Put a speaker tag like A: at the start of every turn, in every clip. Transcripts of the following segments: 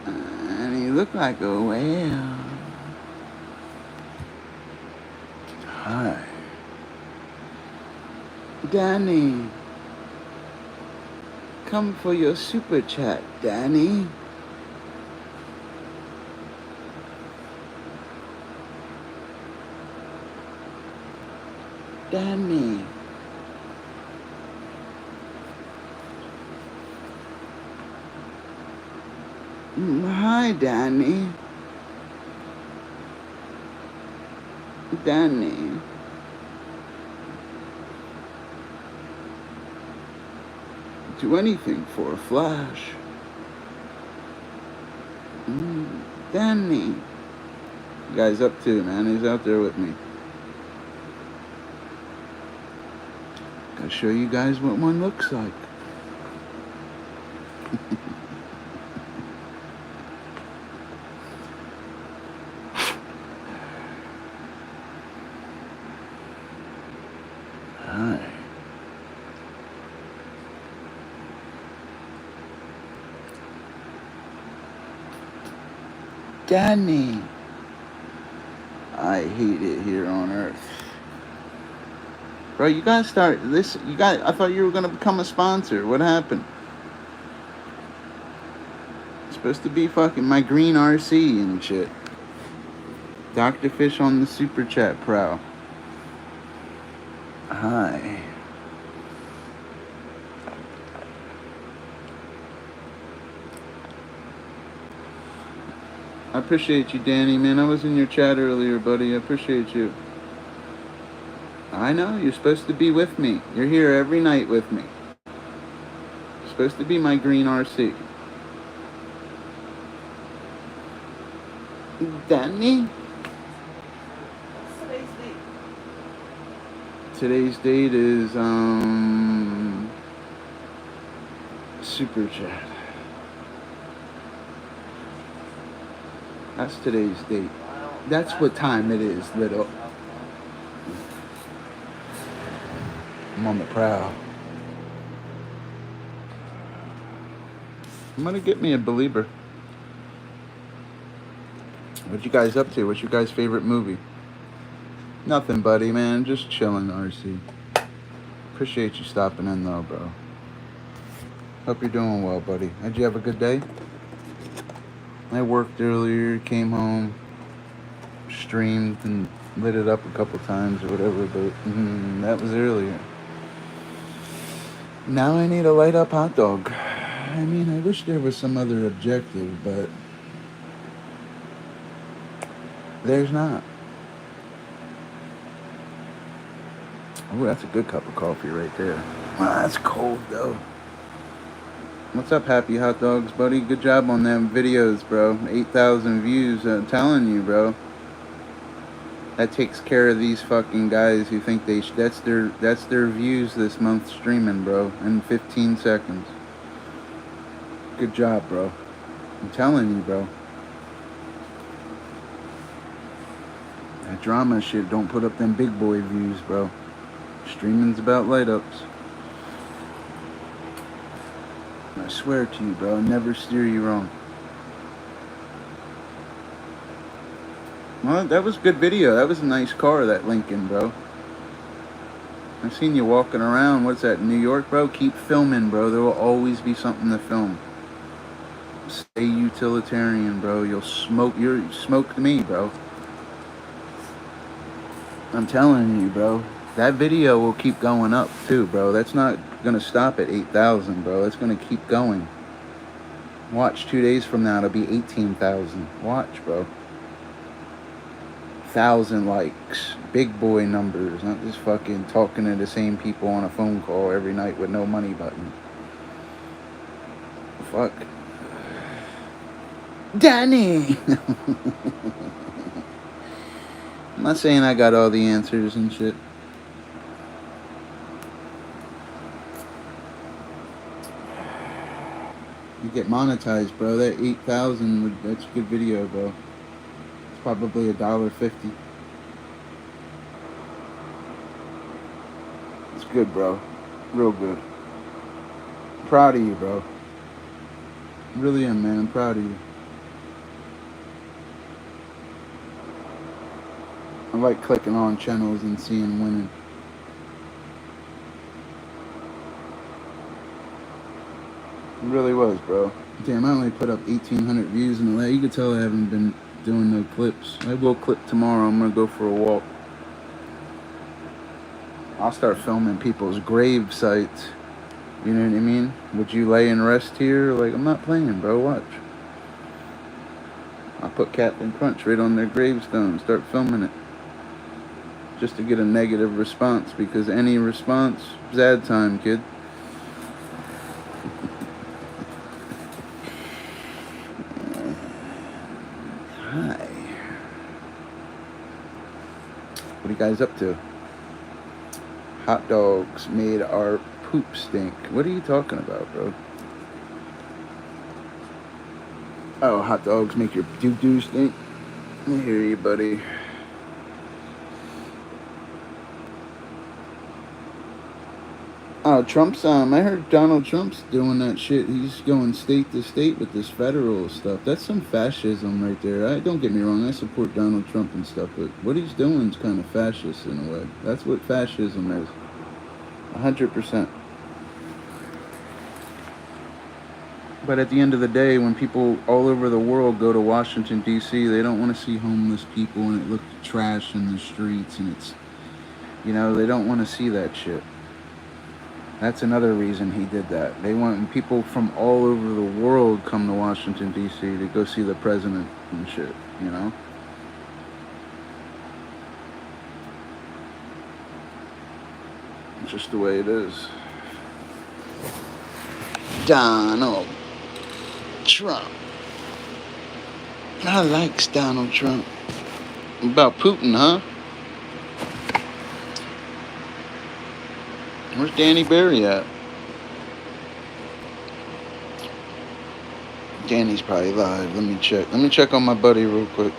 A: And he looked like a whale. Hi. Danny. Come for your super chat, Danny. Danny. Hi, Danny. Danny. Do anything for a flash. Danny. You guys up to, man? He's out there with me. I'll show you guys what one looks like. Hi. Danny. I hate it here on Earth. Bro, you gotta start this. I thought you were gonna become a sponsor. What happened? It's supposed to be fucking my green RC and shit. Dr. Fish on the super chat prow. Hi. I appreciate you, Danny, man. I was in your chat earlier, buddy. I appreciate you. I know, you're supposed to be with me. You're here every night with me. You're supposed to be my green RC. Danny?
B: What's today's date?
A: Today's date is, super chat. That's today's date. That's what time it is, little. I'm on the prowl. I'm gonna get me a believer. What you guys up to? What's your guys' favorite movie? Nothing, buddy, man. Just chilling, RC. Appreciate you stopping in, though, bro. Hope you're doing well, buddy. Did you have a good day? I worked earlier, came home, streamed, and lit it up a couple times or whatever, but that was earlier. Now I need a light up hot dog. I mean, I wish there was some other objective, but there's not. Oh, that's a good cup of coffee right there. Wow, that's cold, though. What's up, Happy Hot Dogs, buddy? Good job on them videos, bro. 8,000 views. I'm telling you, bro. That takes care of these fucking guys who think that's their views this month streaming, bro, in 15 seconds. Good job, bro. I'm telling you, bro. That drama shit don't put up them big boy views, bro. Streaming's about light ups. I swear to you, bro, I never steer you wrong. Well, that was good video. That was a nice car, that Lincoln, bro. I've seen you walking around. What's that, New York, bro? Keep filming, bro. There will always be something to film. Stay utilitarian, bro. You'll smoked me, bro. I'm telling you, bro. That video will keep going up, too, bro. That's not going to stop at 8,000, bro. It's going to keep going. Watch, 2 days from now, it'll be 18,000. Watch, bro. 1,000 likes. Big boy numbers. Not just fucking talking to the same people on a phone call every night with no money button. Fuck. Danny! I'm not saying I got all the answers and shit. You get monetized, bro. That 8,000, that's a good video, bro. It's probably $1.50. It's good, bro. Real good. I'm proud of you, bro. Really am, man. I'm proud of you. I like clicking on channels and seeing women. It really was, bro. Damn, I only put up 1,800 views in LA. You could tell I haven't been doing no clips. I will clip tomorrow. I'm gonna go for a walk. I'll start filming people's grave sites. You know what I mean? Would you lay and rest here? Like, I'm not playing, bro. Watch. I'll put Captain Crunch right on their gravestone. Start filming it. Just to get a negative response, because any response is ad time, kid. Hi. What are you guys up to? Hot dogs made our poop stink. What are you talking about, bro? Oh, hot dogs make your doo-doo stink? I hear you, buddy. Oh, Trump's, I heard Donald Trump's doing that shit. He's going state to state with this federal stuff. That's some fascism right there. Don't get me wrong, I support Donald Trump and stuff, but what he's doing is kind of fascist in a way. That's what fascism is. 100%. But at the end of the day, when people all over the world go to Washington, D.C., they don't want to see homeless people and it looks trash in the streets and it's, you know, they don't want to see that shit. That's another reason he did that. They want people from all over the world come to Washington, D.C. to go see the president and shit, you know? It's just the way it is. Donald Trump. I likes Donald Trump. About Putin, huh? Where's Danny Berry at? Danny's probably live. Let me check. Let me check on my buddy real quick.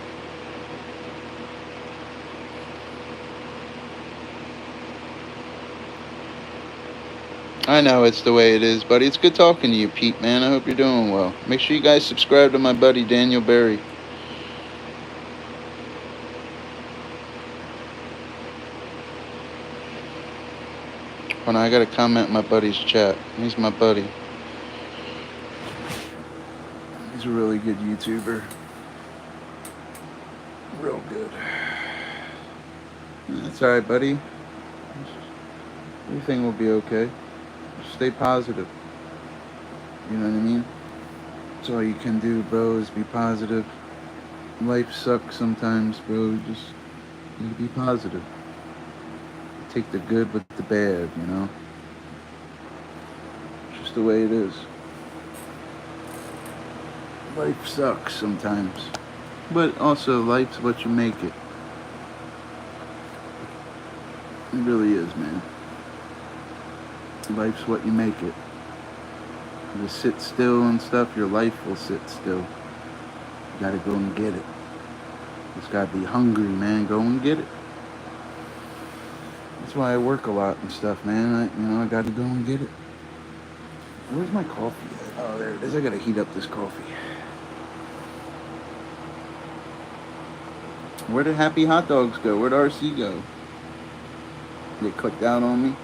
A: I know it's the way it is, buddy. It's good talking to you, Pete, man. I hope you're doing well. Make sure you guys subscribe to my buddy, Daniel Berry. Hold on, I gotta comment my buddy's chat. He's my buddy. He's a really good YouTuber. Real good. That's alright, buddy. Everything will be okay. Just stay positive. You know what I mean? That's all you can do, bro, is be positive. Life sucks sometimes, bro. Just need to be positive. Take the good with the bad, you know? It's just the way it is. Life sucks sometimes. But also, life's what you make it. It really is, man. Life's what you make it. You just sit still and stuff, your life will sit still. You gotta go and get it. Just gotta be hungry, man. Go and get it. That's why I work a lot and stuff, man. I gotta go and get it. Where's my coffee at? Oh, there it is. I gotta heat up this coffee. Where did Happy Hot Dogs go? Where'd RC go? They clicked out on me.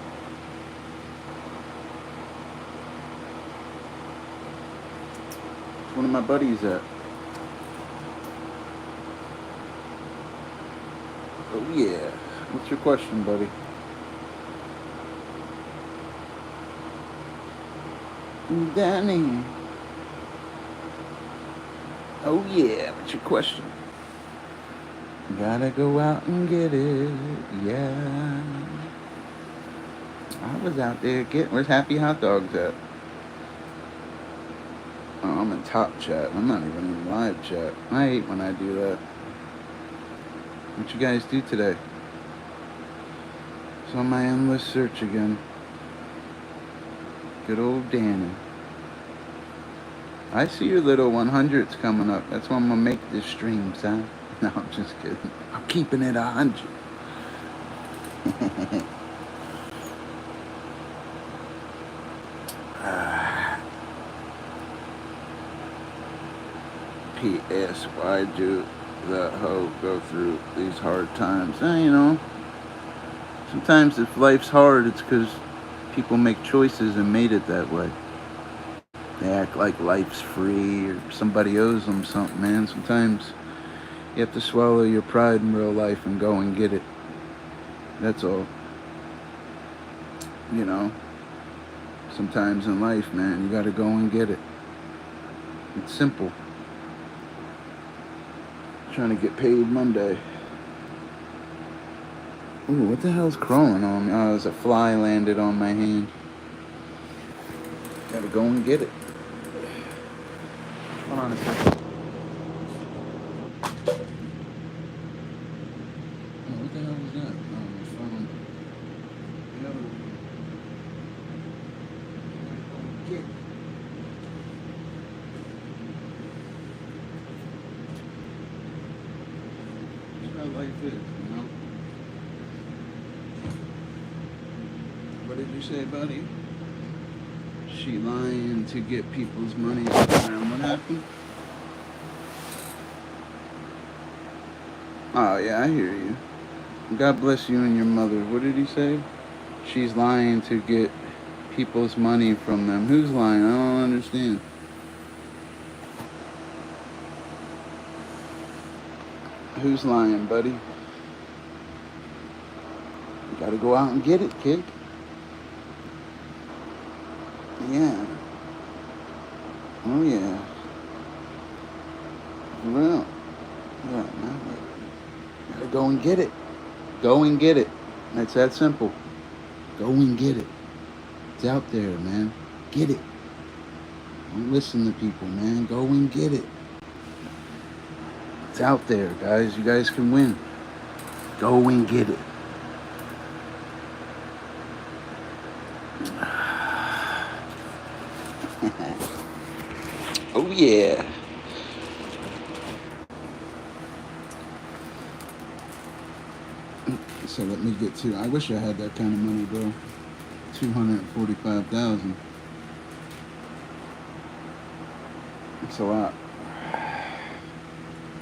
A: It's one of my buddies at. Oh yeah. What's your question, buddy? Danny. Oh yeah. What's your question? Gotta go out and get it, yeah. I was out there where's Happy Hot Dogs at? Oh, I'm in top chat. I'm not even in live chat. I hate when I do that. What you guys do today? It's on my endless search again. Good old Danny. I see your little 100s coming up. That's when I'm gonna make this stream, son. No, I'm just kidding. I'm keeping it 100. P.S. Why do that hoe go through these hard times. And, you know, sometimes if life's hard, it's because people make choices and made it that way. They act like life's free or somebody owes them something, man. Sometimes you have to swallow your pride in real life and go and get it. That's all. You know, sometimes in life, man, you gotta go and get it. It's simple. Trying to get paid Monday. Ooh, what the hell's crawling on me? Oh, there's a fly landed on my hand. Gotta go and get it. Hold on a second. Oh, what the hell was that? Oh, my phone. Yo. Get. That's how life is, you know? What did you say, buddy? She lying to get people's money. What happened? Oh, yeah, I hear you. God bless you and your mother. What did he say? She's lying to get people's money from them. Who's lying? I don't understand. Who's lying, buddy? You gotta go out and get it, kid. Yeah. Oh, yeah. For real. Yeah, man. Gotta go and get it. Go and get it. That's that simple. Go and get it. It's out there, man. Get it. Don't listen to people, man. Go and get it. It's out there, guys. You guys can win. Go and get it. Oh, yeah. So let me get to. I wish I had that kind of money, bro. 245,000. It's a lot.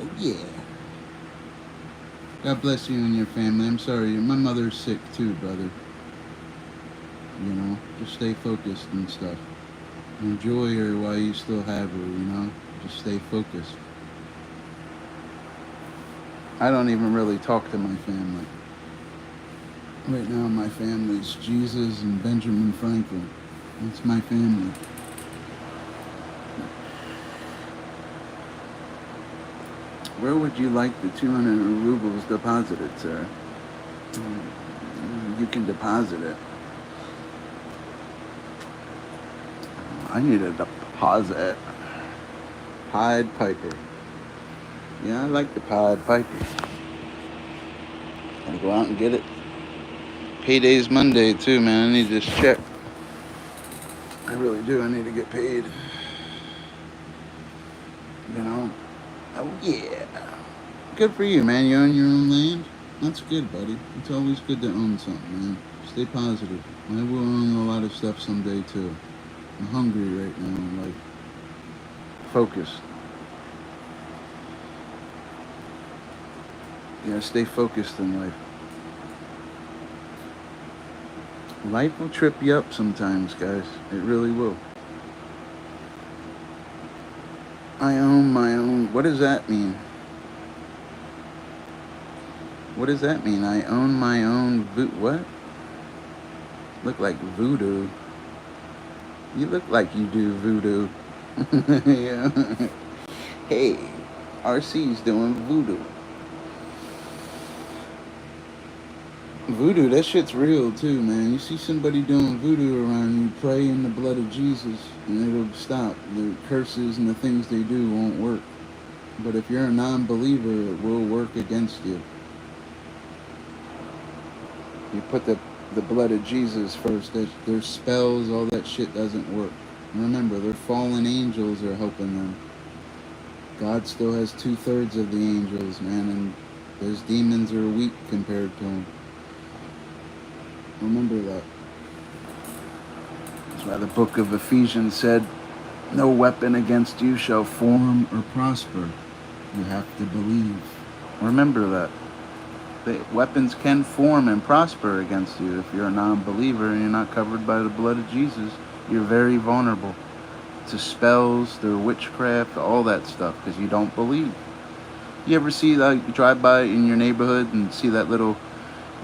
A: Oh yeah. God bless you and your family. I'm sorry, my mother's sick too, brother. You know, just stay focused and stuff. Enjoy her while you still have her. You know, just stay focused. I don't even really talk to my family. Right now, my family's Jesus and Benjamin Franklin. That's my family. Where would you like the 200 rubles deposited, sir? You can deposit it. I need a deposit. Pied Piper. Yeah, I like the Pied Piper. Gotta go out and get it. Payday's Monday too, man. I need this check. I really do. I need to get paid. You know? Oh yeah. Good for you, man. You own your own land? That's good, buddy. It's always good to own something, man. Stay positive. I will own a lot of stuff someday too. I'm hungry right now. I'm like focused. Yeah, stay focused in life. Life will trip you up sometimes, guys. It really will. I own my own. What does that mean? What does that mean? I own my own what? Look like voodoo. You look like you do voodoo. Yeah. Hey, RC's doing voodoo. Voodoo, that shit's real too, man. You see somebody doing voodoo around you, pray in the blood of Jesus, and it'll stop. The curses and the things they do won't work. But if you're a non-believer, it will work against you. You put the blood of Jesus first. Their spells, all that shit doesn't work. Remember, their fallen angels are helping them. God still has 2/3 of the angels, man, and those demons are weak compared to him. Remember that. That's why the book of Ephesians said, no weapon against you shall form or prosper. You have to believe. Remember that. The weapons can form and prosper against you. If you're a non-believer and you're not covered by the blood of Jesus, you're very vulnerable to spells, to witchcraft, all that stuff, because you don't believe. You ever see, like, you drive by in your neighborhood and see that little,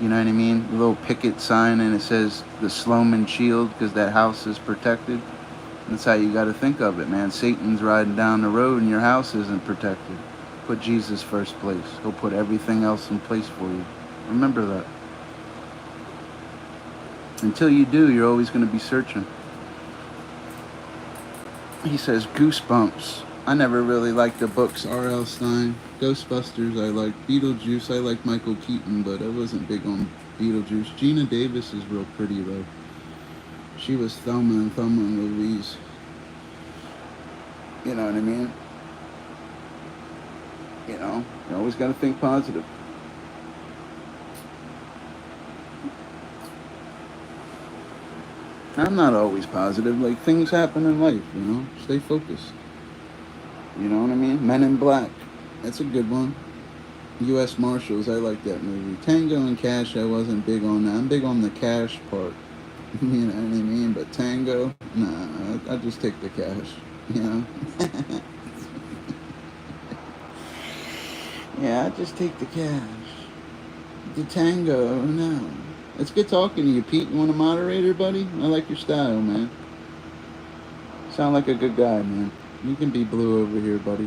A: you know what I mean, the little picket sign, and it says the Sloman Shield because that house is protected? That's how you got to think of it, man. Satan's riding down the road and your house isn't protected. Put Jesus first place. He'll put everything else in place for you. Remember that. Until you do, you're always going to be searching. He says Goosebumps. I never really liked the books. R.L. Stein. Ghostbusters I liked. Beetlejuice I liked Michael Keaton, but I wasn't big on Beetlejuice. Gina Davis is real pretty though. She was Thelma and Louise. You know what I mean? You know, you always got to think positive. I'm not always positive. Like, things happen in life, you know? Stay focused. You know what I mean? Men in Black. That's a good one. U.S. Marshals. I like that movie. Tango and Cash, I wasn't big on that. I'm big on the cash part. You know what I mean? But Tango, nah, I just take the cash. You know? Yeah, I just take the cash. The Tango, no. It's good talking to you, Pete. You want a moderator, buddy? I like your style, man. Sound like a good guy, man. You can be blue over here, buddy.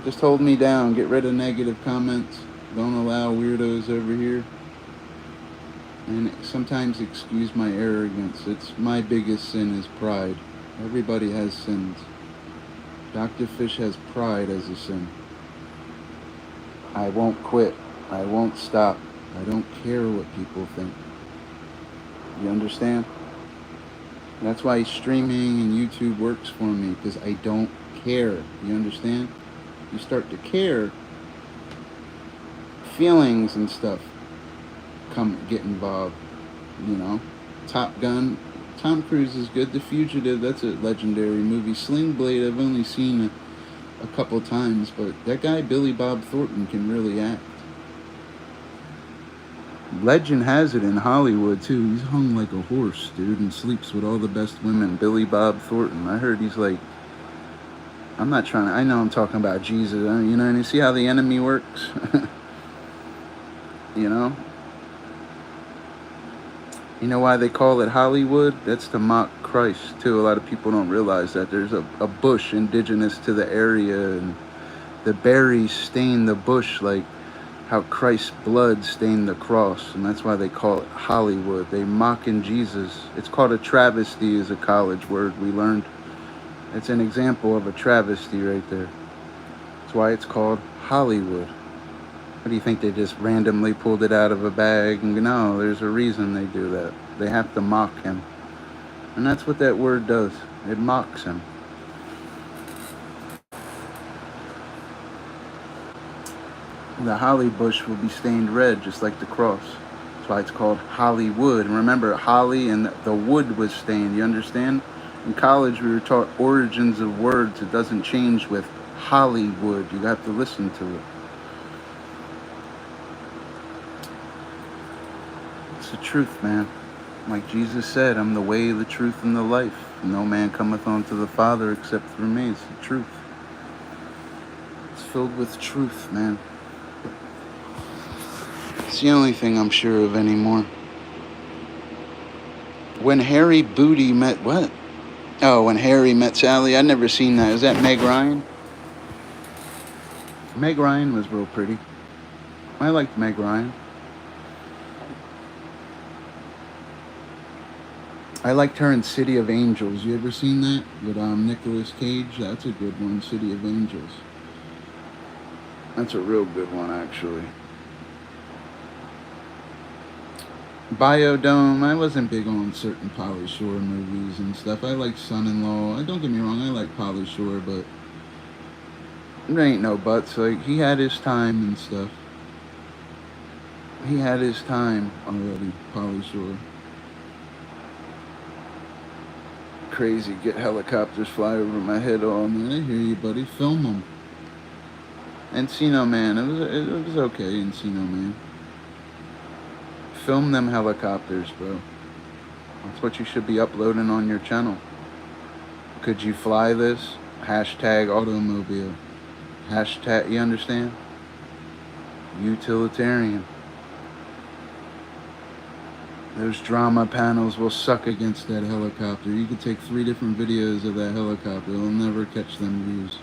A: Just hold me down. Get rid of negative comments. Don't allow weirdos over here. And sometimes excuse my arrogance. It's my biggest sin is pride. Everybody has sins. Dr. Fish has pride as a sin. I won't quit. I won't stop. I don't care what people think. You understand? That's why streaming and YouTube works for me, because I don't care. You understand? You start to care, feelings and stuff get involved. You know? Top Gun. Tom Cruise is good. The Fugitive, that's a legendary movie. Sling Blade, I've only seen a couple times, but that guy Billy Bob Thornton can really act. Legend has it in Hollywood too. He's hung like a horse, dude, and sleeps with all the best women. Billy Bob Thornton. I heard he's like, I'm not trying to, I know I'm talking about Jesus. You know, and you see how the enemy works? You know? You know why they call it Hollywood? That's to mock Christ too. A lot of people don't realize that there's a bush indigenous to the area, and the berries stain the bush like how Christ's blood stained the cross, and that's why they call it Hollywood. They mocking Jesus. It's called a travesty, is a college word we learned. It's an example of a travesty right there. That's why it's called Hollywood. What do you think, they just randomly pulled it out of a bag? No, there's a reason they do that. They have to mock him. And that's what that word does. It mocks him. The holly bush will be stained red, just like the cross. That's why it's called Hollywood. And remember, holly and the wood was stained. You understand? In college, we were taught origins of words. It doesn't change with Hollywood. You have to listen to it. It's the truth, man. Like Jesus said, I'm the way, the truth, and the life. No man cometh unto the Father except through me. It's the truth. It's filled with truth, man. It's the only thing I'm sure of anymore. When Harry Booty met what? Oh, When Harry Met Sally. I'd never seen that. Is that Meg Ryan? Meg Ryan was real pretty. I liked Meg Ryan. I liked her in City of Angels. You ever seen that? With Nicolas Cage? That's a good one, City of Angels. That's a real good one, actually. Biodome, I wasn't big on certain Pauly Shore movies and stuff. I like Son-in-Law. Don't get me wrong, I like Pauly Shore, but there ain't no buts. Like, he had his time and stuff. He had his time already, Pauly Shore. Crazy, get helicopters fly over my head. Oh, man, I hear you, buddy. Film them. Encino Man. It was okay, Encino Man. Film them helicopters, bro. That's what you should be uploading on your channel. Could you fly this? Hashtag automobile. Hashtag, you understand? Utilitarian. Those drama panels will suck against that helicopter. You could take 3 different videos of that helicopter. It'll never catch them views.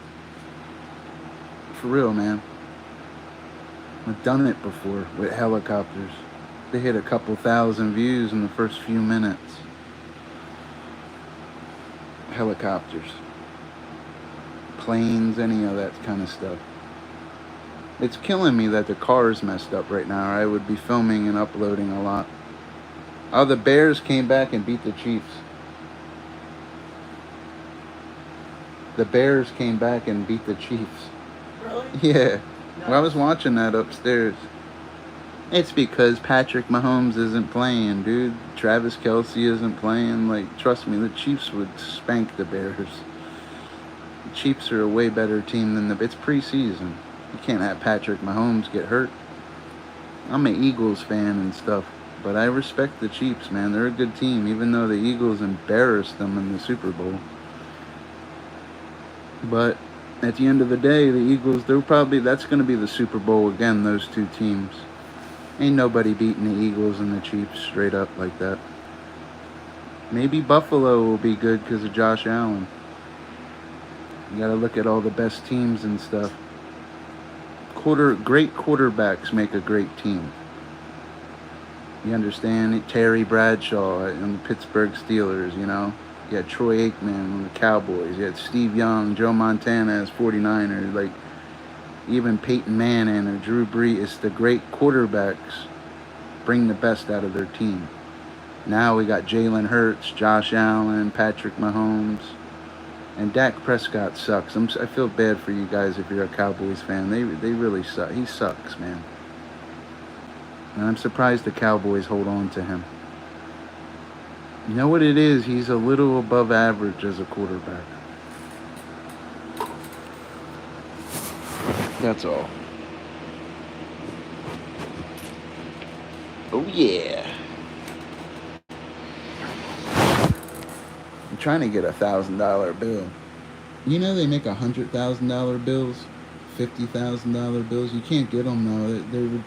A: For real, man. I've done it before with helicopters. They hit a couple thousand views in the first few minutes. Helicopters. Planes, any of that kind of stuff. It's killing me that the car's messed up right now. I would be filming and uploading a lot. Oh, the Bears came back and beat the Chiefs. The Bears came back and beat the Chiefs.
B: Really?
A: Yeah.
B: No.
A: Well, I was watching that upstairs. It's because Patrick Mahomes isn't playing, dude. Travis Kelce isn't playing. Like, trust me, the Chiefs would spank the Bears. The Chiefs are a way better team than the... It's preseason. You can't have Patrick Mahomes get hurt. I'm an Eagles fan and stuff, but I respect the Chiefs, man. They're a good team, even though the Eagles embarrassed them in the Super Bowl. But at the end of the day, the Eagles, that's going to be the Super Bowl again, those two teams. Ain't nobody beating the Eagles and the Chiefs straight up like that. Maybe Buffalo will be good because of Josh Allen. You got to look at all the best teams and stuff. Great quarterbacks make a great team. You understand? Terry Bradshaw and the Pittsburgh Steelers, you know. You had Troy Aikman and the Cowboys. You had Steve Young, Joe Montana as 49ers. Like, even Peyton Manning or Drew Brees. It's the great quarterbacks bring the best out of their team. Now we got Jalen Hurts, Josh Allen, Patrick Mahomes. And Dak Prescott sucks. I feel bad for you guys if you're a Cowboys fan. They really suck. He sucks, man. And I'm surprised the Cowboys hold on to him. You know what it is? He's a little above average as a quarterback. That's all. Oh, yeah. I'm trying to get $1,000 bill. You know they make $100,000 bills, $50,000 bills. You can't get them though. They're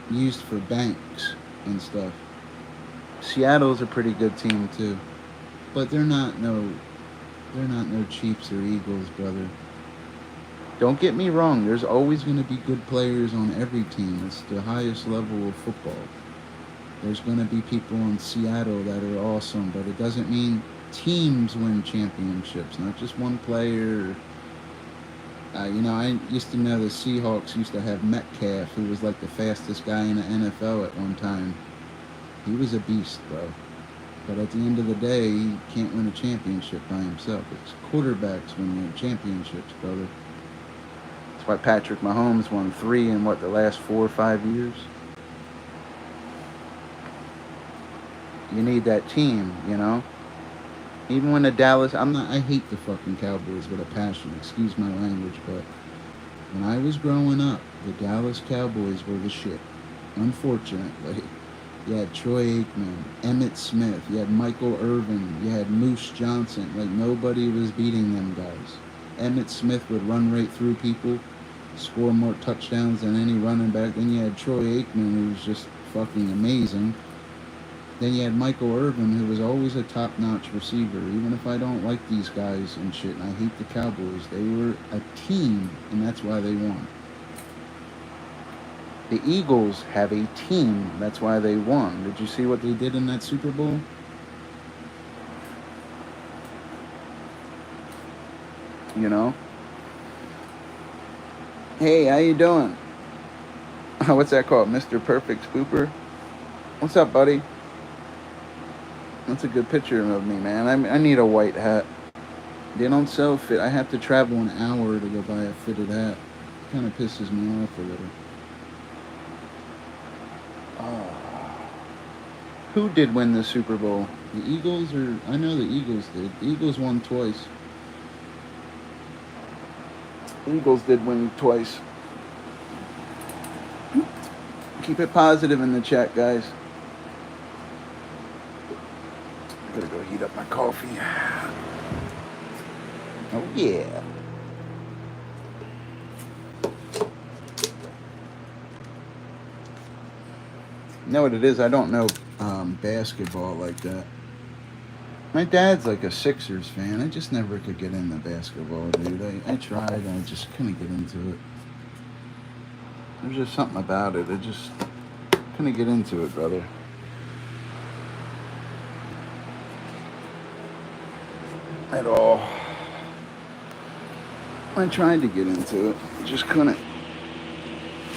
A: used for banks and stuff. Seattle's a pretty good team too, but they're not no Chiefs or Eagles, brother. Don't get me wrong. There's always going to be good players on every team. It's the highest level of football. There's going to be people in Seattle that are awesome, but it doesn't mean teams win championships, not just one player. I used to know the Seahawks used to have Metcalf, who was like the fastest guy in the NFL at one time. He was a beast, bro. But at the end of the day, he can't win a championship by himself. It's quarterbacks win the championships, brother. That's why Patrick Mahomes won 3 in the last 4 or 5 years. You need that team, you know? Even when I hate the fucking Cowboys with a passion, excuse my language, but when I was growing up, the Dallas Cowboys were the shit. Unfortunately. You had Troy Aikman, Emmitt Smith, you had Michael Irvin, you had Moose Johnson. Like, nobody was beating them guys. Emmitt Smith would run right through people, score more touchdowns than any running back. Then you had Troy Aikman, who was just fucking amazing. Then you had Michael Irvin, who was always a top-notch receiver. Even if I don't like these guys and shit, and I hate the Cowboys, they were a team, and that's why they won. The Eagles have a team, that's why they won. Did you see what they did in that Super Bowl? You know? Hey, how you doing? What's that called? Mr. Perfect Spooper? What's up, buddy? That's a good picture of me, man. I need a white hat. They don't sell fit. I have to travel an hour to go buy a fitted hat. Kind of pisses me off a little. Who did win the Super Bowl? The Eagles, or I know the Eagles did. The Eagles won twice. Eagles did win twice. Keep it positive in the chat, guys. I gotta go heat up my coffee. Oh yeah. You know what it is? I don't know basketball like that. My dad's like a Sixers fan. I just never could get into basketball, dude. I tried, and I just couldn't get into it. There's just something about it. I just couldn't get into it, brother. At all. I tried to get into it. Just couldn't.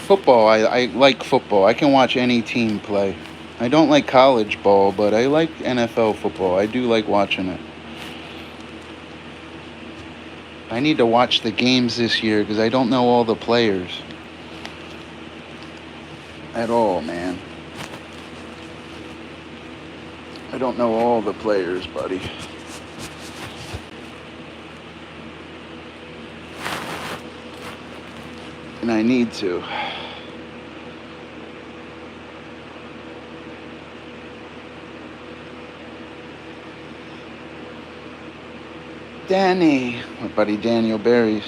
A: Football, I like football. I can watch any team play. I don't like college ball, but I like NFL football. I do like watching it. I need to watch the games this year because I don't know all the players. At all, man. I don't know all the players, buddy. And I need to. Danny, my buddy Daniel Berries.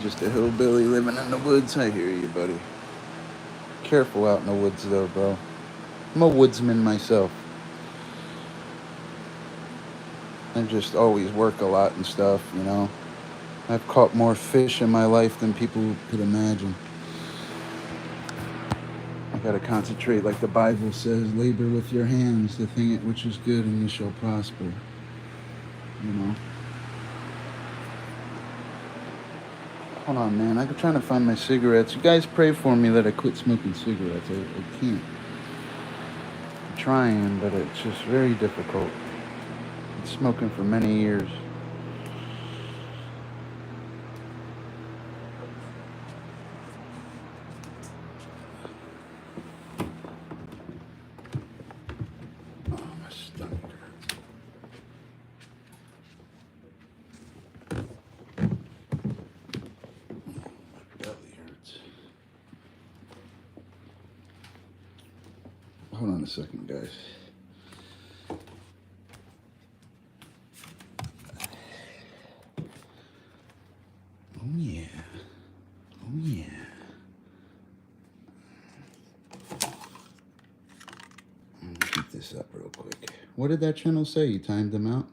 A: Just a hillbilly living in the woods. I hear you, buddy. Careful out in the woods, though, bro. I'm a woodsman myself. I just always work a lot and stuff, you know. I've caught more fish in my life than people could imagine. I gotta concentrate, like the Bible says, labor with your hands, the thing which is good, and you shall prosper. You know. Hold on, man. I'm trying to find my cigarettes. You guys pray for me that I quit smoking cigarettes. I can't. I'm trying, but it's just very difficult. I've been smoking for many years. Oh, my stomach hurts. My belly hurts. Hold on a second, guys. Oh, yeah. Oh, yeah. Keep this up real quick. What did that channel say? You timed them out?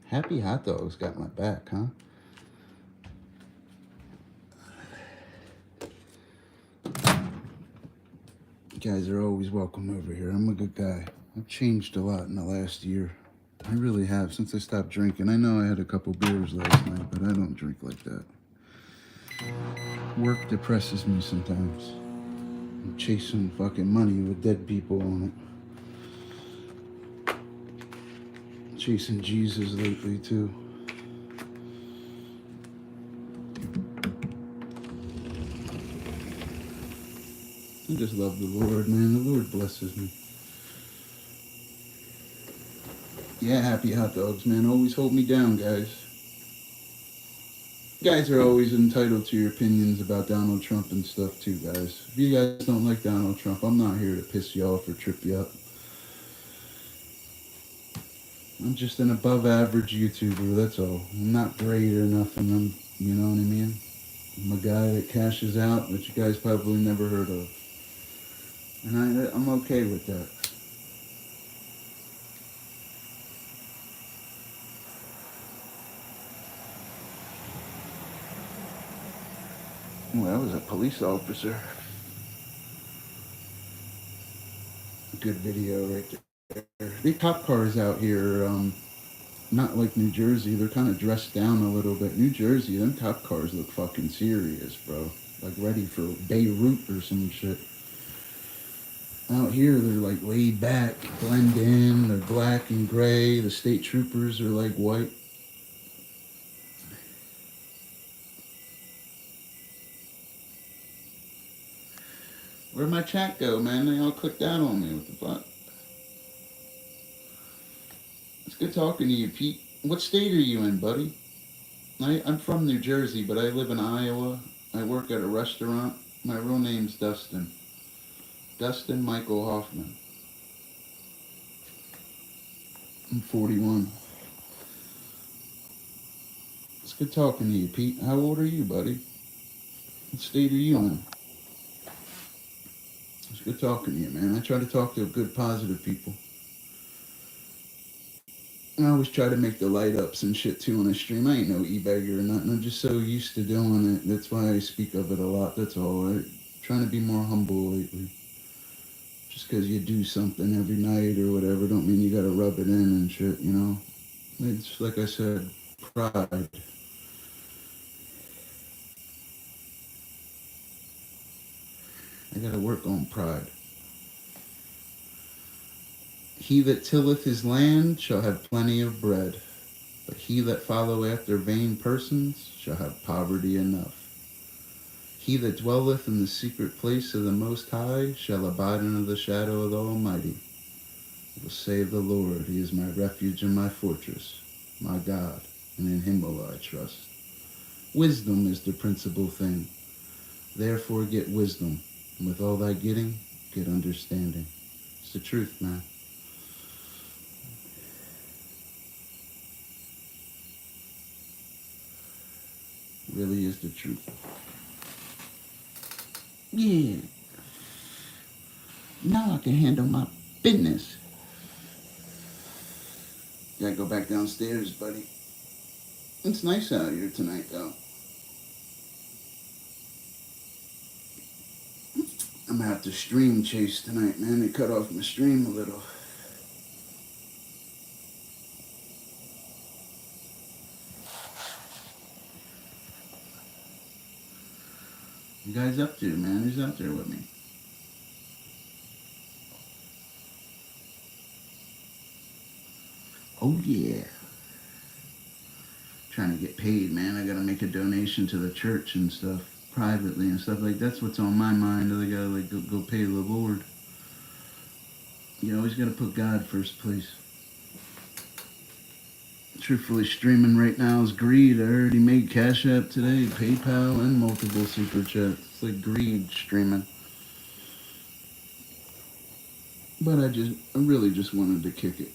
A: Happy Hot Dogs got my back, huh? You guys are always welcome over here. I'm a good guy. I've changed a lot in the last year. I really have, since I stopped drinking. I know I had a couple beers last night, but I don't drink like that. Work depresses me sometimes. I'm chasing fucking money with dead people on it. Chasing Jesus lately, too. I just love the Lord, man. The Lord blesses me. Yeah, happy hot dogs, man. Always hold me down, guys. You guys are always entitled to your opinions about Donald Trump and stuff, too, guys. If you guys don't like Donald Trump, I'm not here to piss you off or trip you up. I'm just an above average YouTuber, that's all. I'm not great or nothing. You know what I mean? I'm a guy that cashes out that you guys probably never heard of. And I'm okay with that. Well, that was a police officer. Good video right there. The cop cars out here, not like New Jersey. They're kind of dressed down a little bit. New Jersey, them cop cars look fucking serious, bro. Like ready for Beirut or some shit. Out here, they're like laid back, blend in. They're black and gray. The state troopers are like white. Where'd my chat go, man? They all clicked out on me. What the fuck? It's good talking to you, Pete. What state are you in, buddy? I'm from New Jersey, but I live in Iowa. I work at a restaurant. My real name's Dustin. Dustin Michael Hoffman. I'm 41. It's good talking to you, Pete. How old are you, buddy? What state are you in? It's good talking to you, man. I try to talk to good, positive people. I always try to make the light ups and shit too on a stream. I ain't no e-bagger or nothing. I'm just so used to doing it. That's why I speak of it a lot. That's all. I'm trying to be more humble lately. Just because you do something every night or whatever don't mean you gotta rub it in and shit, you know? It's like I said, pride. I gotta work on pride. He that tilleth his land shall have plenty of bread, but he that follow after vain persons shall have poverty enough. He that dwelleth in the secret place of the Most High shall abide under the shadow of the Almighty. I will say of the Lord, He is my refuge and my fortress, my God, and in Him will I trust. Wisdom is the principal thing. Therefore get wisdom, and with all thy getting, get understanding. It's the truth, man. It really is the truth. Yeah. Now I can handle my business. Gotta go back downstairs, buddy. It's nice out here tonight, though. I'm gonna have to stream chase tonight, man. They cut off my stream a little. You guys up to, man? Who's out there with me? Oh, yeah. Trying to get paid, man. I gotta make a donation to the church and stuff, privately and stuff. Like, that's what's on my mind. I gotta, like, go pay the Lord. You always gotta put God first place. Truthfully, streaming right now is greed. I already made Cash App today, PayPal, and multiple super chats. It's like greed streaming. But I really just wanted to kick it.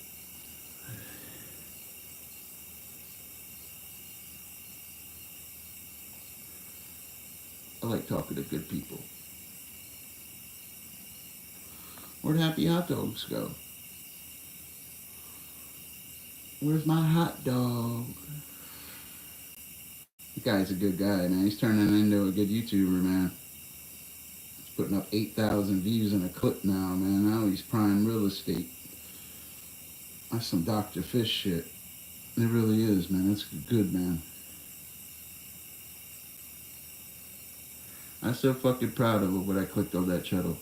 A: I like talking to good people. Where'd Happy Hot Dogs go? Where's my hot dog? The guy's a good guy, man. He's turning into a good YouTuber, man. He's putting up 8,000 views in a clip now, man. Now he's prime real estate. That's some Dr. Fish shit. It really is, man. That's good, man. I'm so fucking proud of what I clicked on that channel.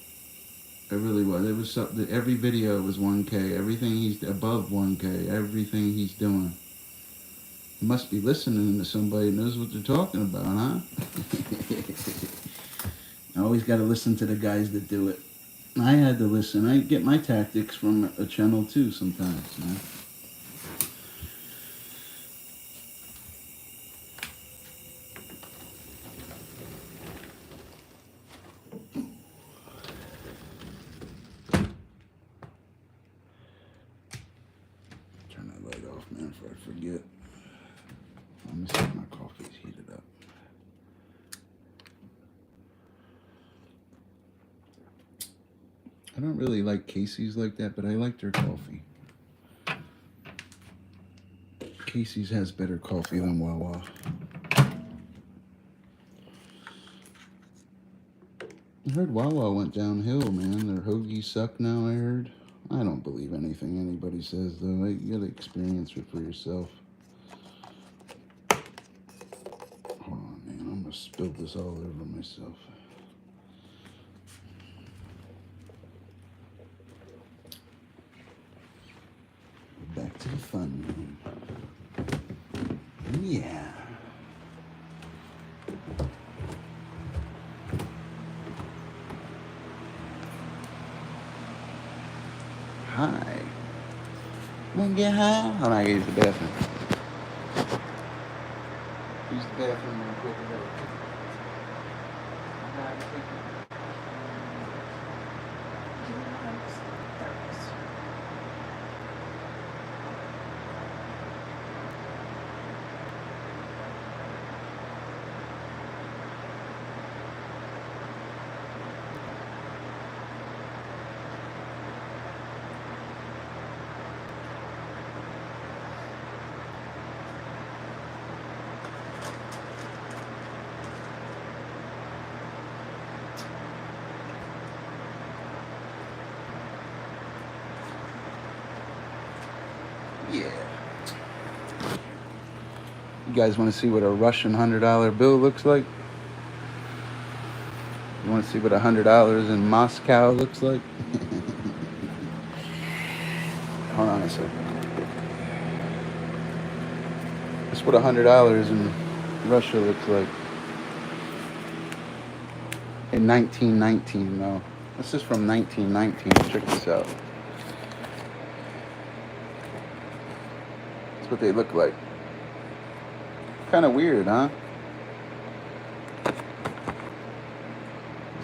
A: It really was. It was something. Every video was 1K. Everything he's above 1K. Everything he's doing. He must be listening to somebody who knows what they're talking about, huh? I always got to listen to the guys that do it. I had to listen. I get my tactics from a channel too sometimes, man. Turn that light off, man, before I forget. Let me see if my coffee's heated up. I don't really like Casey's like that, but I like their coffee. Casey's has better coffee than Wawa. I heard Wawa went downhill, man. Their hoagies suck now, I heard. I don't believe anything anybody says, though. You gotta experience it for yourself. Hold on, man. I'm gonna spill this all over myself. Back to the fun room. Yeah. Hi. Wanna get high? Hold on, I gotta use the bathroom. Use the bathroom real quick. Yeah. You guys want to see what a Russian $100 bill looks like? You want to see what $100 in Moscow looks like? Hold on a second. That's what $100 in Russia looks like. In 1919, though. This is from 1919. Check this out. That's what they look like. Kind of weird, huh? That's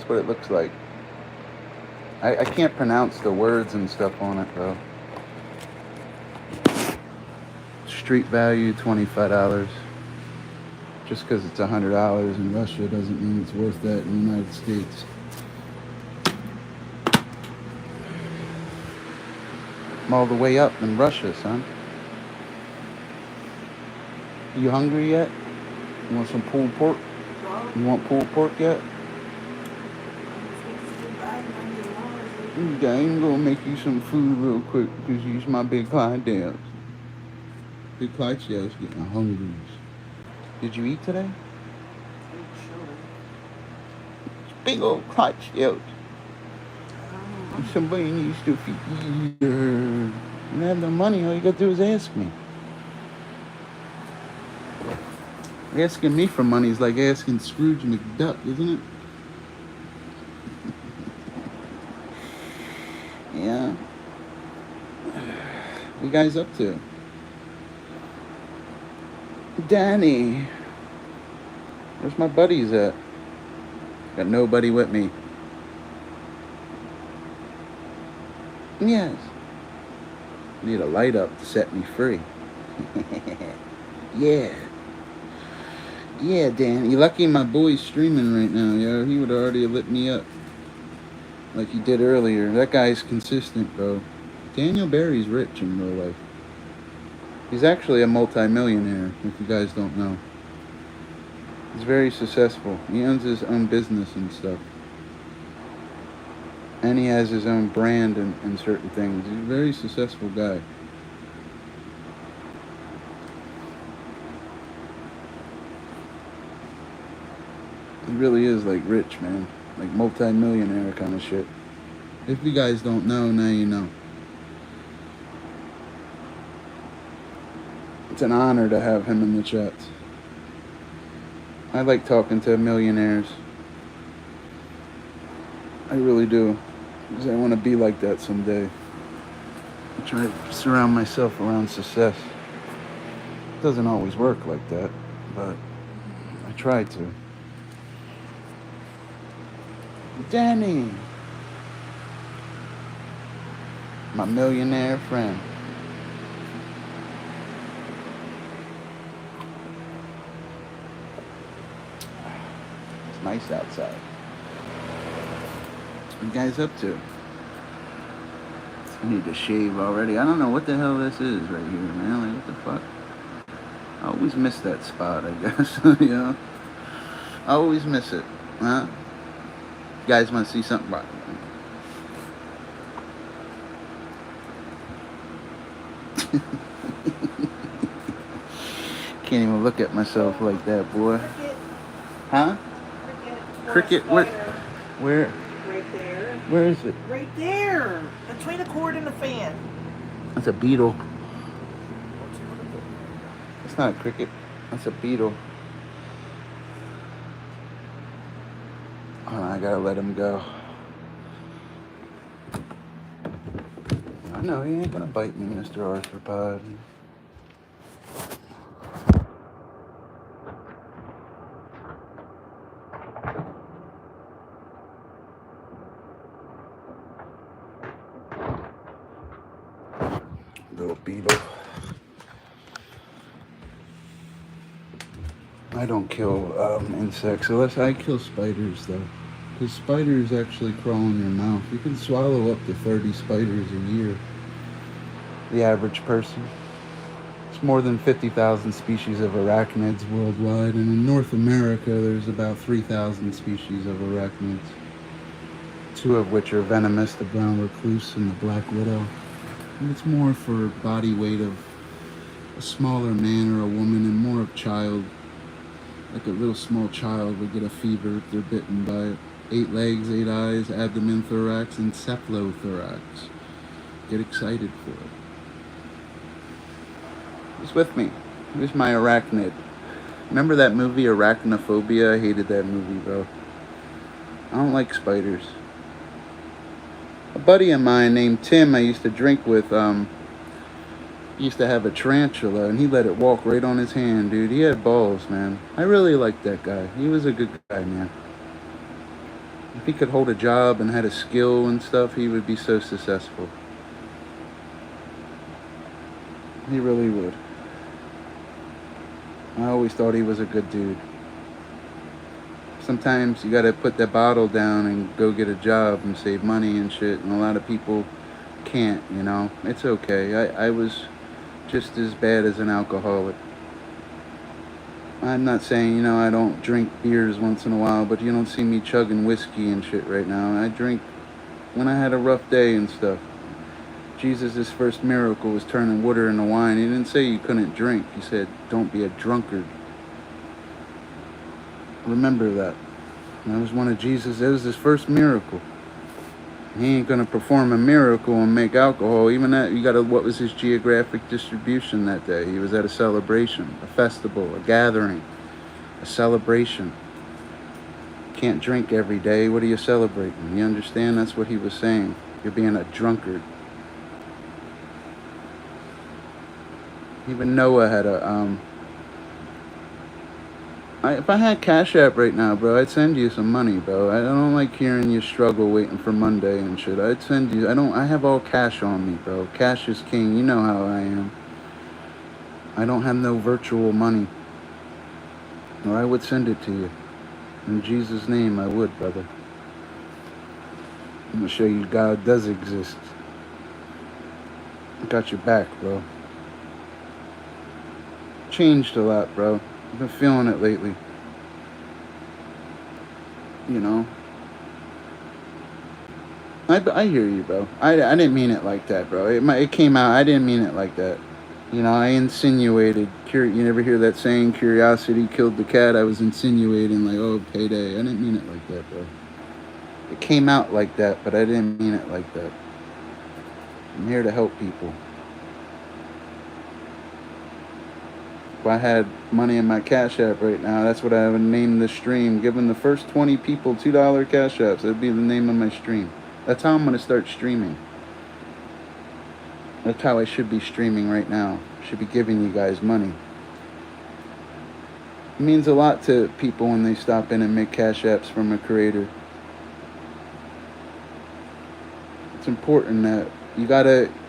A: what it looks like. I can't pronounce the words and stuff on it, though. Street value, $25. Just because it's $100 in Russia doesn't mean it's worth that in the United States. I'm all the way up in Russia, son. You hungry yet? You want some pulled pork? You want pulled pork yet? Okay, I'm gonna make you some food real quick because you's my big Clydesdales. Big Clydesdales getting hungry. Did you eat today? Big old Clydesdales. Somebody needs to feed you. You don't have no money, all you gotta do is ask me. Asking me for money is like asking Scrooge McDuck, isn't it? Yeah. What you guys up to? Danny. Where's my buddies at? Got nobody with me. Yes. Need a light up to set me free. Yeah. Yeah, Dan. You're lucky my boy's streaming right now, yo. He would already lit me up. Like he did earlier. That guy's consistent, bro. Daniel Barry's rich in real life. He's actually a multi-millionaire, if you guys don't know. He's very successful. He owns his own business and stuff. And he has his own brand and certain things. He's a very successful guy. He really is like rich, man. Like multi-millionaire kind of shit. If you guys don't know, now you know. It's an honor to have him in the chats. I like talking to millionaires. I really do. Because I want to be like that someday. I try to surround myself around success. It doesn't always work like that, but I try to. Danny! My millionaire friend. It's nice outside. What you guys up to? I need to shave already. I don't know what the hell this is right here, man. Like, what the fuck? I always miss that spot, I guess. You know? I always miss it. Huh? You guys want to see something about it? Can't even look at myself like that, boy.
B: Cricket.
A: Huh? Cricket? Where? Where?
B: Right there.
A: Where is it?
B: Right there. Between the cord and the fan.
A: That's a beetle. That's not a cricket. That's a beetle. Oh, I gotta let him go. I know, he ain't gonna bite me, Mr. Arthropod. Little beetle. I don't kill insects unless I kill spiders though. Because spiders actually crawl in your mouth. You can swallow up to 30 spiders a year. The average person. It's more than 50,000 species of arachnids worldwide, and in North America there's about 3,000 species of arachnids. 2 of which are venomous, the brown recluse and the black widow. And it's more for body weight of a smaller man or a woman and more of child. Like a little small child would get a fever if they're bitten by it. 8 legs, 8 eyes, abdomen, thorax, and cephalothorax. Get excited for it. Who's with me? Who's my arachnid? Remember that movie Arachnophobia? I hated that movie, bro. I don't like spiders. A buddy of mine named Tim I used to drink with, used to have a tarantula, and he let it walk right on his hand, dude. He had balls, man. I really liked that guy. He was a good guy, man. If he could hold a job and had a skill and stuff, he would be so successful. He really would. I always thought he was a good dude. Sometimes you gotta put that bottle down and go get a job and save money and shit, and a lot of people can't, you know. It's okay. I was just as bad as an alcoholic. I'm not saying, you know, I don't drink beers once in a while, but you don't see me chugging whiskey and shit right now. I drink when I had a rough day and stuff. Jesus' first miracle was turning water into wine. He didn't say you couldn't drink. He said, don't be a drunkard. Remember that. That was one of Jesus. That was his first miracle. He ain't gonna perform a miracle and make alcohol. Even that, you gotta, what was his geographic distribution that day? He was at a celebration, a festival, a gathering, a celebration. Can't drink every day. What are you celebrating? You understand? That's what he was saying. You're being a drunkard. Even Noah had a, if I had Cash App right now, bro, I'd send you some money, bro. I don't like hearing you struggle waiting for Monday and shit. I'd send you, I have all cash on me, bro. Cash is king. You know how I am. I don't have no virtual money. Or I would send it to you. In Jesus' name, I would, brother. I'm gonna show you God does exist. I got your back, bro. Changed a lot, bro. I've been feeling it lately. You know? I hear you, bro. I didn't mean it like that, bro. It came out. I didn't mean it like that. You know, I insinuated. You never hear that saying, curiosity killed the cat? I was insinuating, like, oh, payday. I didn't mean it like that, bro. It came out like that, but I didn't mean it like that. I'm here to help people. If I had money in my Cash App right now, that's what I would name the stream. Giving the first 20 people $2 Cash Apps. That'd be the name of my stream. That's how I'm going to start streaming. That's how I should be streaming right now. I should be giving you guys money. It means a lot to people when they stop in and make Cash Apps from a creator. It's important that you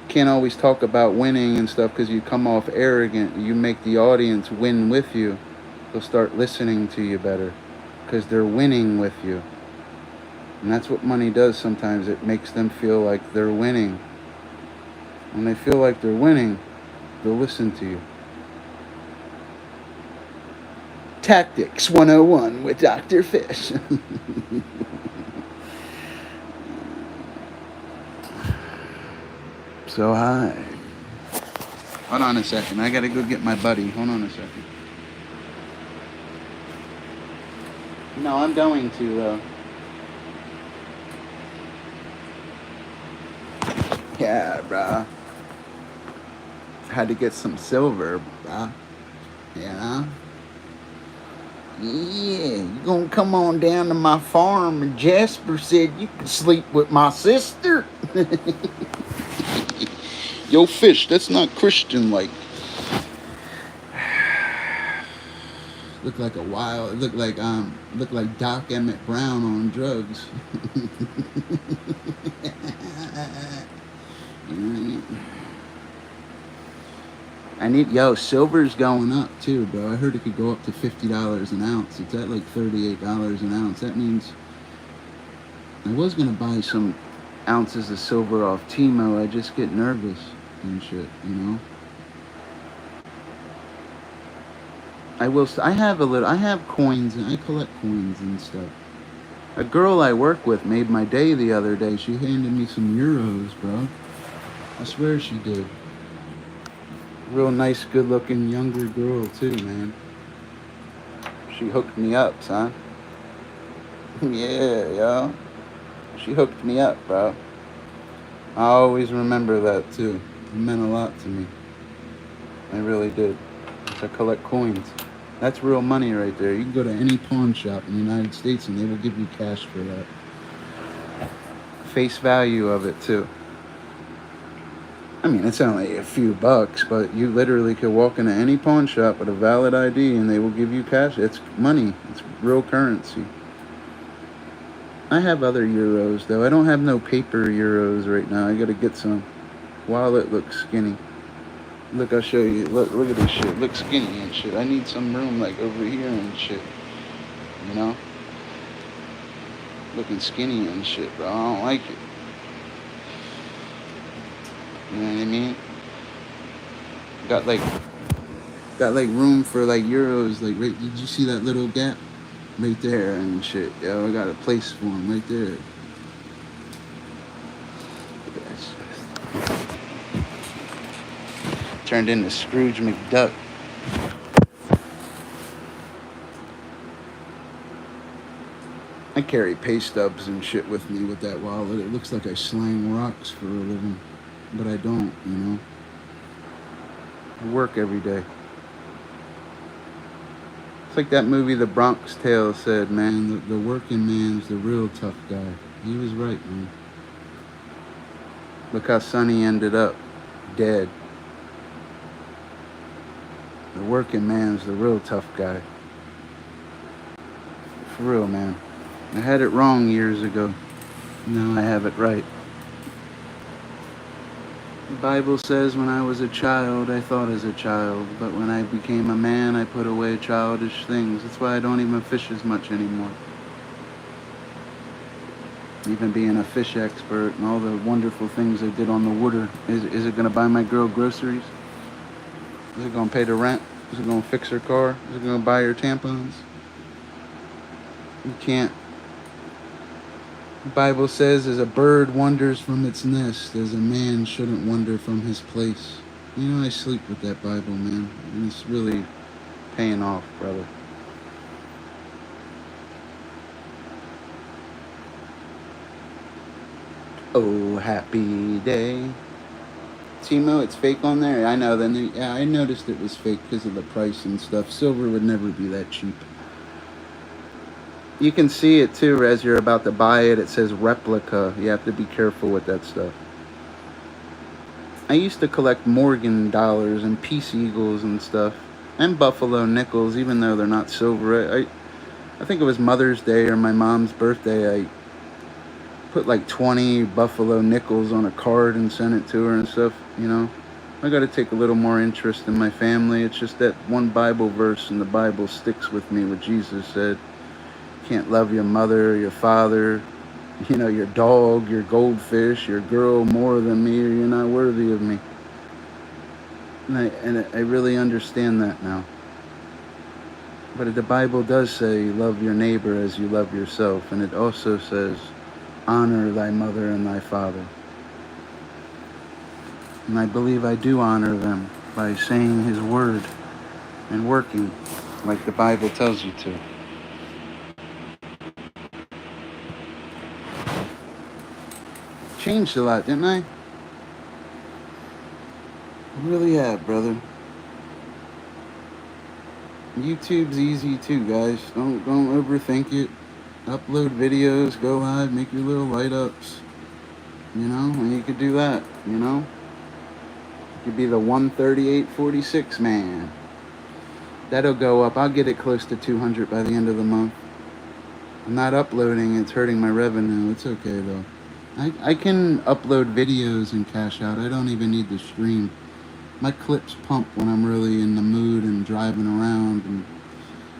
A: can't always talk about winning and stuff because you come off arrogant. You make the audience win with you. They'll start listening to you better because they're winning with you. And that's what money does sometimes. It makes them feel like they're winning. When they feel like they're winning, they'll listen to you. Tactics 101 with Dr. Fish. So hi. Hold on a second. I gotta go get my buddy. Hold on a second. No, I'm going to. Yeah, bruh. Had to get some silver, bruh. Yeah. Yeah, you gonna come on down to my farm, and Jasper said you could sleep with my sister. Yo, Fish, that's not Christian-like. Looked like it looked like Doc Emmett Brown on drugs. Silver's going up too, bro. I heard it could go up to $50 an ounce. It's at like $38 an ounce. That means I was gonna buy some ounces of silver off Timo. I just get nervous and shit, you know. I have coins, and I collect coins and stuff. A girl I work with made my day the other day. She handed me some euros, bro. I swear she did. Real nice, good-looking younger girl too, man. She hooked me up, son. Yeah, yo. She hooked me up, bro. I always remember that too. It meant a lot to me. I really did. I collect coins. That's real money right there. You can go to any pawn shop in the United States and they will give you cash for that. Face value of it too. I mean, it's only a few bucks, but you literally could walk into any pawn shop with a valid ID and they will give you cash. It's money. It's real currency. I have other euros though. I don't have no paper euros right now. I gotta get some. Wallet looks skinny. Look, I'll show you. Look at this shit. Look skinny and shit. I need some room like over here and shit. You know? Looking skinny and shit, bro. I don't like it. You know what I mean? Got like room for like euros. Like, right, did you see that little gap? Right there and shit. Yo, I got a place for them right there. Look at that shit. Turned into Scrooge McDuck. I carry pay stubs and shit with me with that wallet. It looks like I slang rocks for a living, but I don't, you know. I work every day. It's like that movie The Bronx Tale said, man, the working man's the real tough guy. He was right, man. Look how Sonny ended up, dead. The working man's the real tough guy. For real, man. I had it wrong years ago. Now I have it right. The Bible says when I was a child, I thought as a child. But when I became a man, I put away childish things. That's why I don't even fish as much anymore. Even being a fish expert and all the wonderful things I did on the water. Is it going to buy my girl groceries? Is it going to pay the rent? Is it going to fix her car? Is it going to buy her tampons? You can't. The Bible says, as a bird wanders from its nest, as a man shouldn't wander from his place. You know, I sleep with that Bible, man. And it's really paying off, brother. Oh, happy day. Timo, it's fake on there? I know. Yeah, I noticed it was fake because of the price and stuff. Silver would never be that cheap. You can see it too as you're about to buy it. It says replica. You have to be careful with that stuff. I used to collect Morgan dollars and Peace Eagles and stuff. And Buffalo nickels, even though they're not silver. I think it was Mother's Day or my mom's birthday. I put like 20 Buffalo nickels on a card and sent it to her and stuff, you know. I got to take a little more interest in my family. It's just that one Bible verse in the Bible sticks with me, what Jesus said. You can't love your mother, your father, you know, your dog, your goldfish, your girl more than me, or you're not worthy of me. And I really understand that now. But the Bible does say, love your neighbor as you love yourself. And it also says, honor thy mother and thy father. And I believe I do honor them by saying his word and working like the Bible tells you to. Changed a lot, didn't I? I really have, brother. YouTube's easy too, guys. Don't overthink it. Upload videos, go live, make your little light-ups. You know, and you could do that, you know? You could be the 138.46 man. That'll go up. I'll get it close to 200 by the end of the month. I'm not uploading. It's hurting my revenue. It's okay, though. I can upload videos and cash out. I don't even need to stream. My clips pump when I'm really in the mood and driving around, and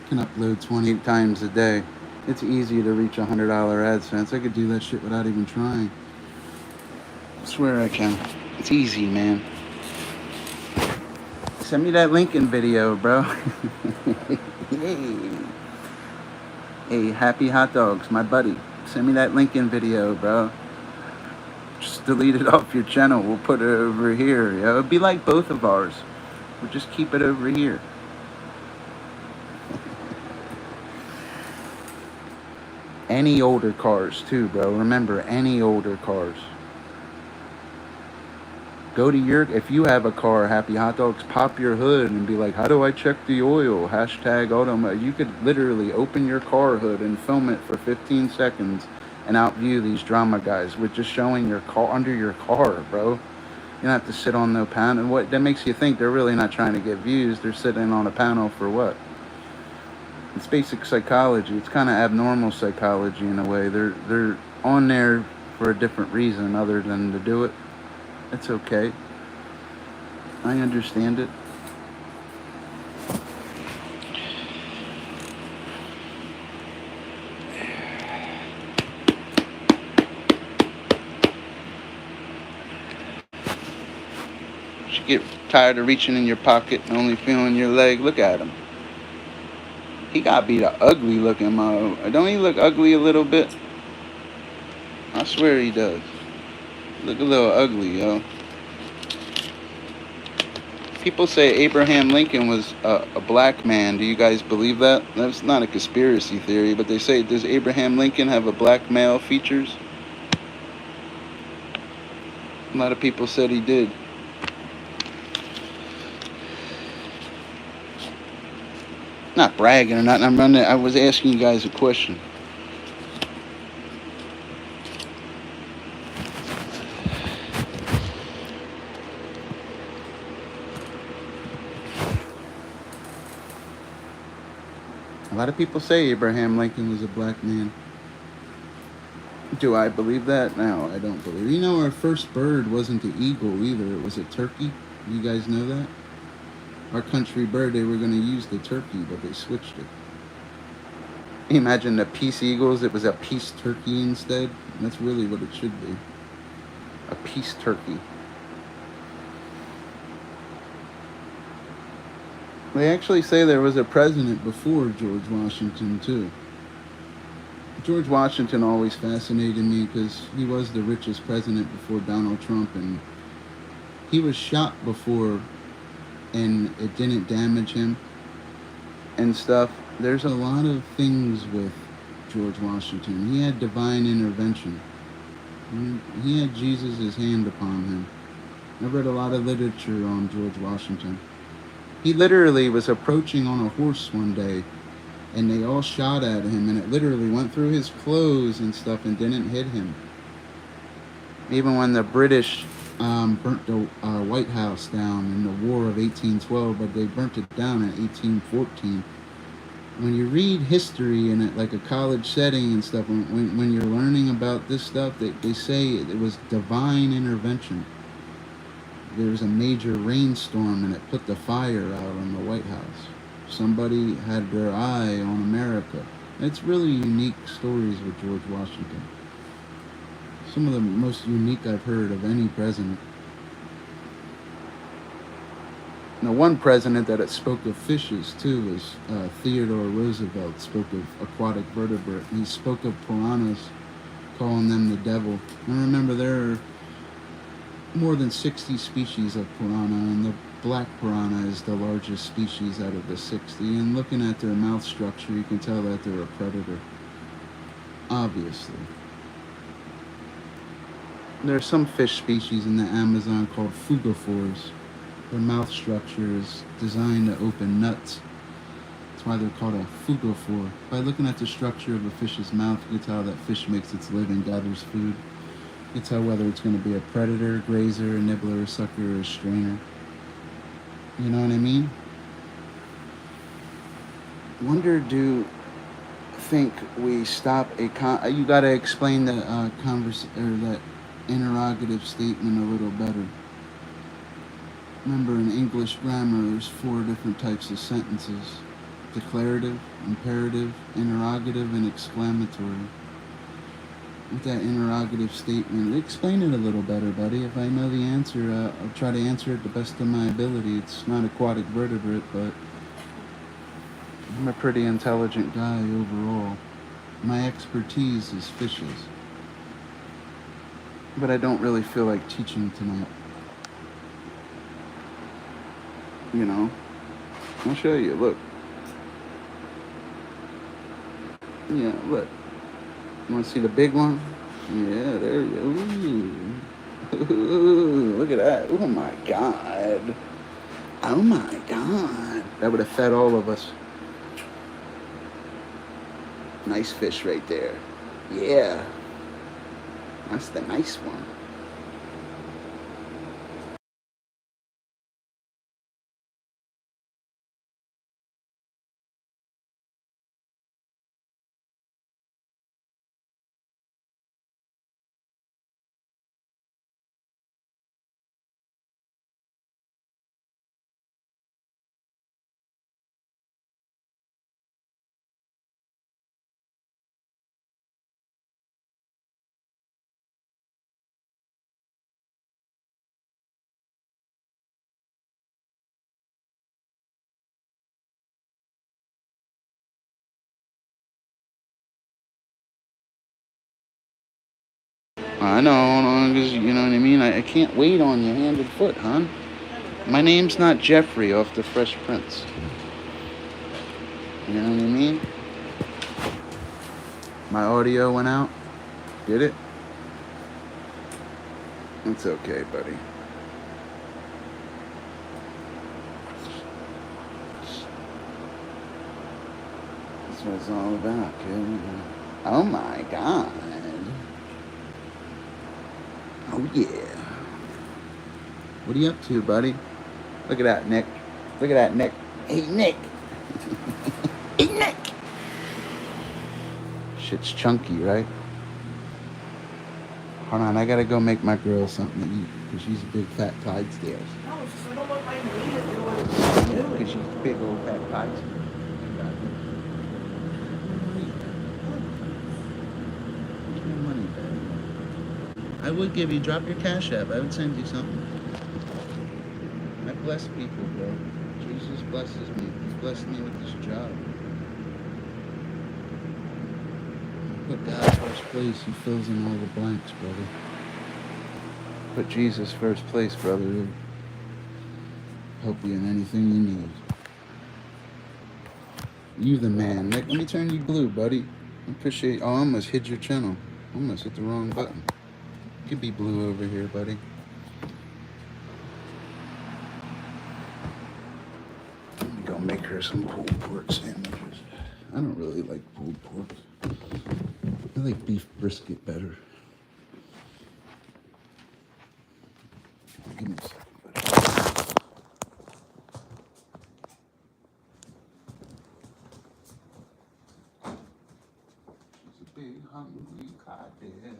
A: can upload 20 times a day. It's easy to reach $100 AdSense. I could do that shit without even trying. I swear I can. It's easy, man. Send me that Lincoln video, bro. Hey. Hey, Happy Hot Dogs, my buddy. Send me that Lincoln video, bro. Just delete it off your channel. We'll put it over here. Yeah, it'll be like both of ours. We'll just keep it over here. Any older cars too, bro. Remember, any older cars. Go to your, if you have a car, Happy Hot Dogs, pop your hood and be like, how do I check the oil? Hashtag auto. You could literally open your car hood and film it for 15 seconds and outview these drama guys with just showing your car under your car, bro. You don't have to sit on no panel. And what that makes you think they're really not trying to get views. They're sitting on a panel for what? It's basic psychology. It's kind of abnormal psychology in a way. They're on there for a different reason other than to do it. It's okay. I understand it. You get tired of reaching in your pocket and only feeling your leg. Look at him. He gotta be the ugly looking model. Don't he look ugly a little bit? I swear he does. Look a little ugly, yo. People say Abraham Lincoln was a black man. Do you guys believe that? That's not a conspiracy theory, but they say, does Abraham Lincoln have a black male features? A lot of people said he did. Not bragging or nothing. I was asking you guys a question. A lot of people say Abraham Lincoln was a black man. Do I believe that? No, I don't believe it. You know, our first bird wasn't the eagle either. It was a turkey. You guys know that? Our country bird, they were going to use the turkey, but they switched it. Imagine the peace eagles. It was a peace turkey instead. That's really what it should be. A peace turkey. They actually say there was a president before George Washington, too. George Washington always fascinated me because he was the richest president before Donald Trump, and he was shot before and it didn't damage him and stuff. There's a lot of things with George Washington. He had divine intervention. He had Jesus' hand upon him. I read a lot of literature on George Washington. He literally was approaching on a horse one day, and they all shot at him, and it literally went through his clothes and stuff and didn't hit him. Even when the British burnt the White House down in the War of 1812, but they burnt it down in 1814. When you read history in it, like a college setting and stuff, when you're learning about this stuff, they say it was divine intervention. There was a major rainstorm and it put the fire out on the White House. Somebody had their eye on America. It's really unique stories with George Washington. Some of the most unique I've heard of any president. Now, one president that spoke of fishes too was Theodore Roosevelt. Spoke of aquatic vertebrate. He spoke of piranhas, calling them the devil. And remember, there are more than 60 species of piranha, and the black piranha is the largest species out of the 60. And looking at their mouth structure, you can tell that they're a predator. Obviously. There are some fish species in the Amazon called frugivores. Their mouth structure is designed to open nuts. That's why they're called a frugivore. By looking at the structure of a fish's mouth, you can tell that fish makes its living, gathers food. You can tell whether it's going to be a predator, grazer, a nibbler, a sucker, or a strainer. You know what I mean? Wonder think we stop a you gotta explain the that interrogative statement a little better. Remember, in English grammar, there's 4 different types of sentences: declarative, imperative, interrogative, and exclamatory. With that interrogative statement, explain it a little better, buddy. If I know the answer, I'll try to answer it the best of my ability. It's not aquatic vertebrate, but I'm a pretty intelligent guy overall. My expertise is fishes. But I don't really feel like teaching tonight. You know? I'll show you, look. Yeah, look. You want to see the big one? Yeah, there you go. Ooh, look at that. Oh my God. Oh my God. That would have fed all of us. Nice fish right there. Yeah. That's the nice one. I know, because you know what I mean? I can't wait on you hand and foot, hon. My name's not Jeffrey off the Fresh Prince. You know what I mean? My audio went out. Did it? It's okay, buddy. That's what it's all about, kid. Oh my God. Oh yeah. What are you up to, buddy? Look at that, Nick. Look at that, Nick. Hey, Nick. Hey, Nick. Shit's chunky, right? Hold on, I gotta go make my girl something to eat because she's a big fat Clydesdale.
B: No, it's just I don't want my knee to do what it's doing.
A: Because she's a big old fat Clydesdale. I would give you, drop your Cash App. I would send you something. I bless people, bro. Jesus blesses me. He's blessed me with this job. Put God first place. He fills in all the blanks, brother. Put Jesus first place, brother. He'll help you in anything you need. You the man. Nick, let me turn you blue, buddy. I appreciate. Oh, I almost hit your channel. I almost hit the wrong button. You could be blue over here, buddy. Let me go make her some pulled pork sandwiches. I don't really like pulled pork. I like beef brisket better. Give me a second, buddy. She's a big hungry goddamn.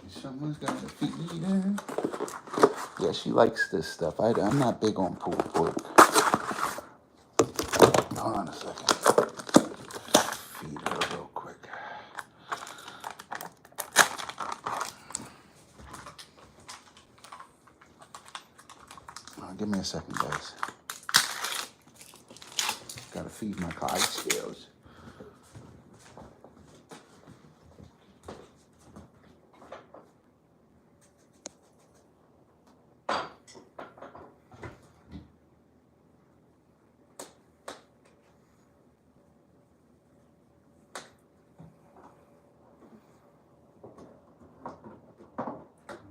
A: Someone's got to feed her. Yeah, she likes this stuff. I'm not big on pulled pork. Hold on a second. Feed her real quick. Give me a second, guys. Gotta feed my Clydesdales.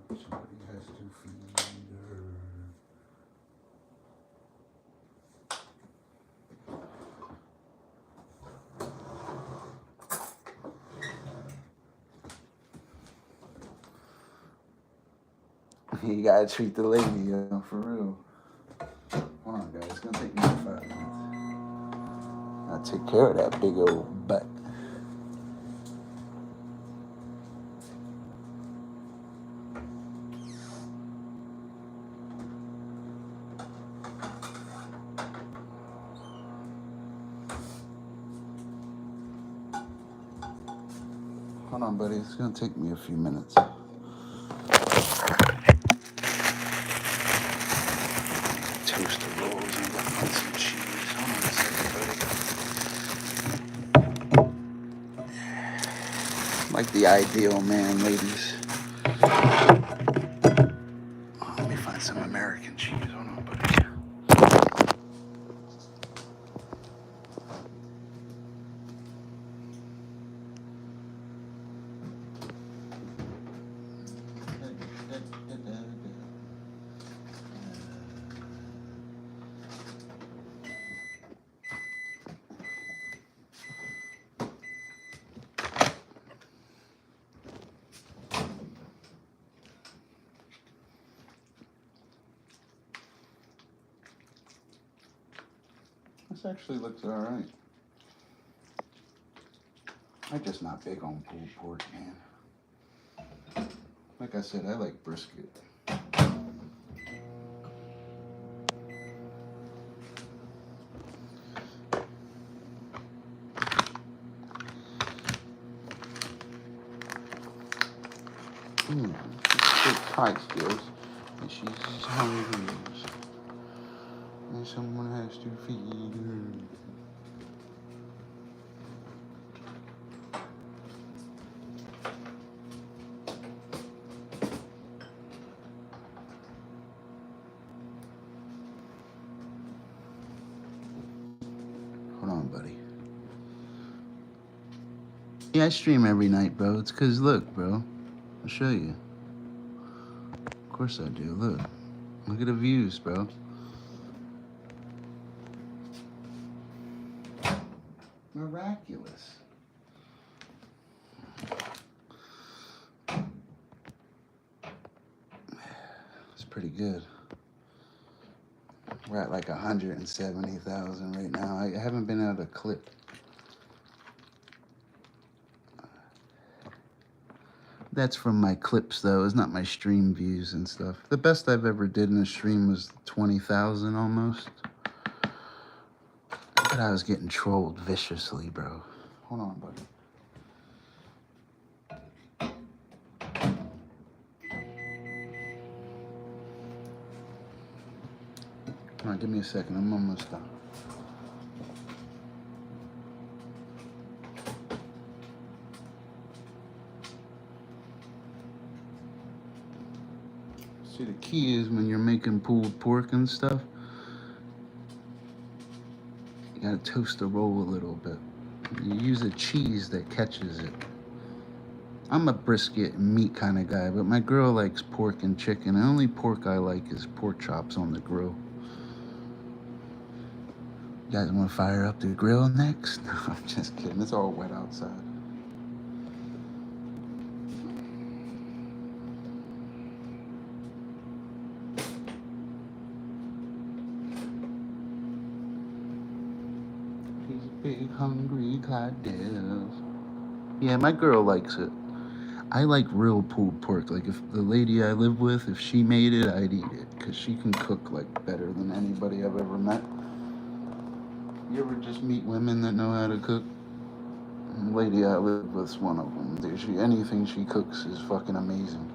A: Somebody has to feed her. You gotta treat the lady, for real. Hold on, guys. It's gonna take me 5 minutes. I take care of that big old butt. Hold on, buddy. It's gonna take me a few minutes. Toaster rolls and some cheese. Hold on a second, buddy. Like the ideal man, ladies. Let me find some American cheese. Hold on, buddy. This actually looks alright. I'm just not big on pulled pork, man. Like I said, I like brisket. She's tight skills, and she's hungry, and someone has to feed her. Hold on, buddy. Yeah, I stream every night, bro. It's 'cause look, bro. I'll show you. Of course I do. Look. Look at the views, bro. Miraculous. It's pretty good. We're at like 170,000 right now. I haven't been able to clip. That's from my clips, though. It's not my stream views and stuff. The best I've ever did in a stream was 20,000 almost. But I was getting trolled viciously, bro. Hold on, buddy. Come on, give me a second. I'm almost done. See, the key is when you're making pulled pork and stuff, you gotta toast the roll a little bit. You use a cheese that catches it. I'm a brisket and meat kind of guy, but my girl likes pork and chicken. The only pork I like is pork chops on the grill. You guys want to fire up the grill next? No, I'm just kidding. It's all wet outside. He's a big hungry Clydell. Yeah, my girl likes it. I like real pulled pork. Like if the lady I live with, if she made it, I'd eat it. Because she can cook like better than anybody I've ever met. You ever just meet women that know how to cook? The lady I live with's one of them. Dude, anything she cooks is fucking amazing.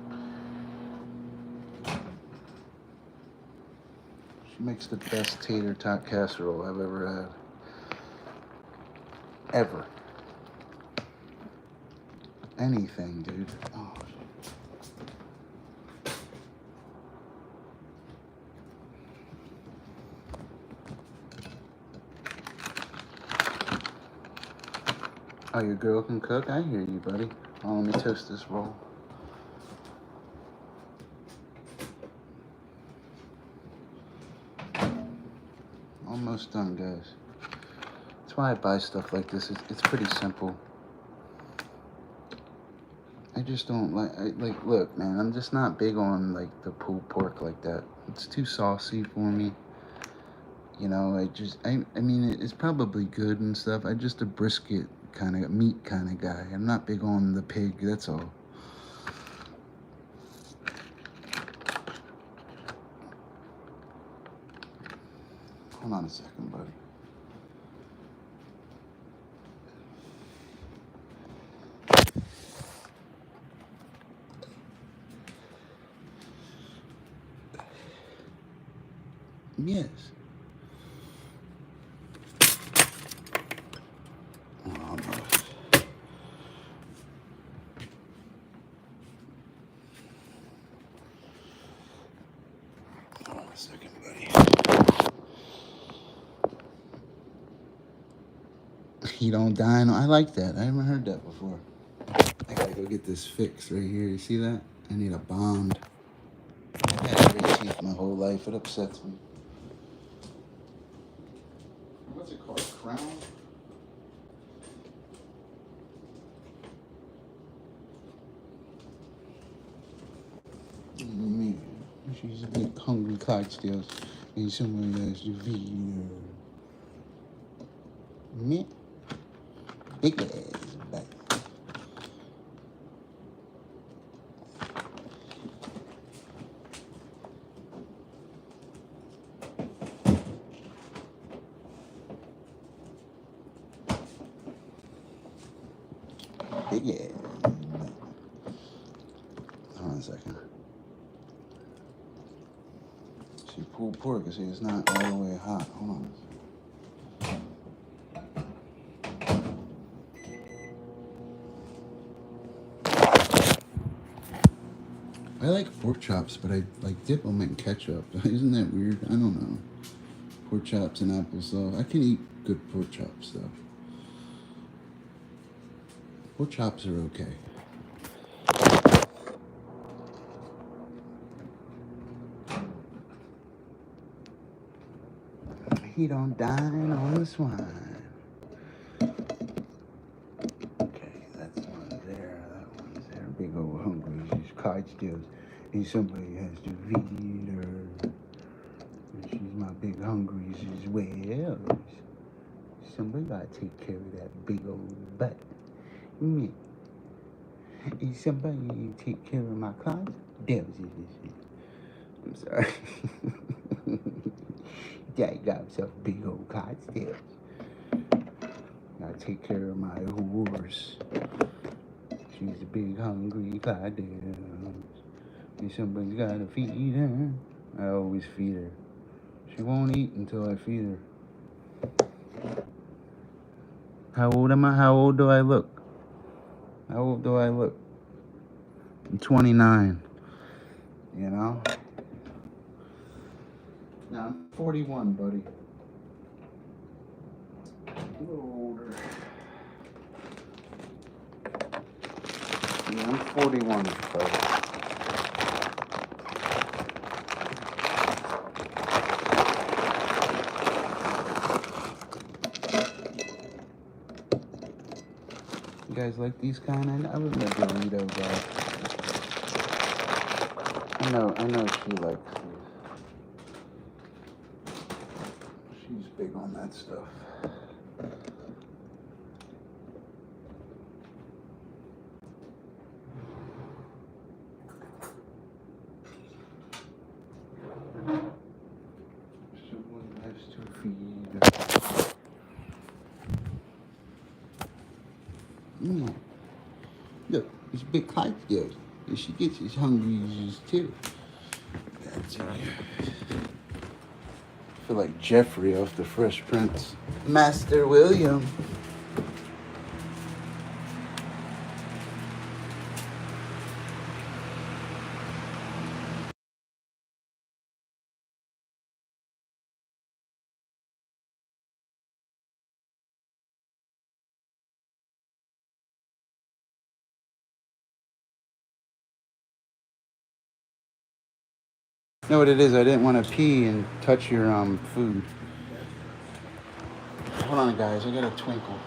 A: She makes the best tater tot casserole I've ever had. Ever. Anything, dude. Oh, oh, your girl can cook? I hear you, buddy. Oh, let me toast this roll. Almost done, guys. That's why I buy stuff like this. It's pretty simple. I just don't like, look, man, I'm just not big on, like, the pulled pork like that. It's too saucy for me. You know, I mean, it's probably good and stuff. I'm just a brisket kind of meat kind of guy. I'm not big on the pig, that's all. Hold on a second, buddy. Yes. Oh, no. Hold on a second, buddy. You don't dine. I like that. I haven't heard that before. I gotta go get this fixed right here. You see that? I need a bond. I've had great teeth my whole life. It upsets me. What's it called? Crown? Me. She's a big hungry Clydesdales. And someone has to feed her. Me? Big ass back. Big ass. Hold on a second. See, pulled pork, see, it's not all the way hot. Hold on. I like pork chops, but I like dip them in ketchup. Isn't that weird? I don't know. Pork chops and applesauce. I can eat good pork chops though. Pork chops are okay. He don't dine on the swine. Okay, that's one there. That one's there. Big old hungry. She's Clydesdales. And somebody has to feed her. And she's my big hungry as well. Somebody gotta take care of that big old butt. Me. And somebody take care of my Clydesdales. I'm sorry. Dad got himself a big old Clydesdales. Gotta take care of my horse. She's a big hungry Clydesdale. And somebody's gotta feed her. I always feed her. She won't eat until I feed her. How old am I? How old do I look? How old do I look? I'm 29. You know? Now I'm 41, buddy. A little older. Yeah, I'm 41, buddy. You guys like these kind? I was a Dorito guy. I know she likes these. She's big on that stuff. Someone has to feed her. Look, it's big Clydesdales. And she gets as hungry as too. That's it. I feel like Jeffrey off the Fresh Prince. Master William. You know what it is? I didn't want to pee and touch your food. Hold on, guys. I got a twinkle.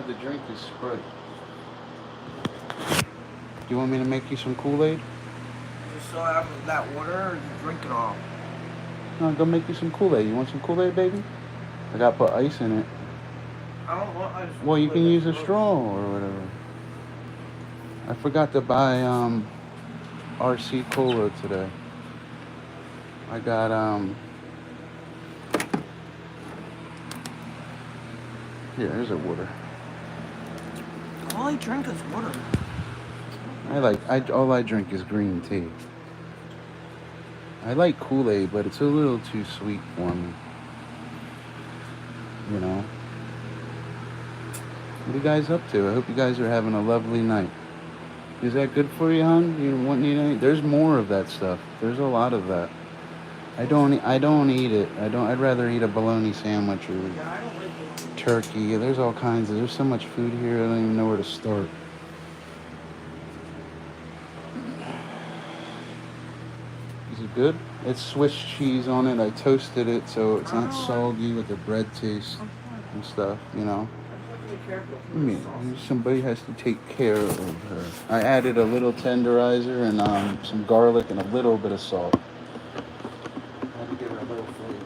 A: have the drink is Sprite. Do you want me to make you some Kool-Aid?
B: Just so have that water or just drink it all?
A: No, go make you some Kool-Aid. You want some Kool-Aid, baby? I gotta put ice in it.
B: I don't want ice.
A: Well, you can use a straw or whatever. I forgot to buy RC Cola today. I got here's a water.
B: All I drink is water.
A: All I drink is green tea. I like Kool-Aid, but it's a little too sweet for me. You know. What are you guys up to? I hope you guys are having a lovely night. Is that good for you, hon? You need any? There's more of that stuff. There's a lot of that. I don't eat it. I'd rather eat a bologna sandwich or
B: Yeah, I don't like it.
A: turkey. There's all kinds of. There's so much food here. I don't even know where to start. Is it good? It's Swiss cheese on it. I toasted it so it's not soggy with the bread taste and stuff. You know. I mean, somebody has to take care of her. I added a little tenderizer and some garlic and a little bit of salt. I had to give her a little flavor.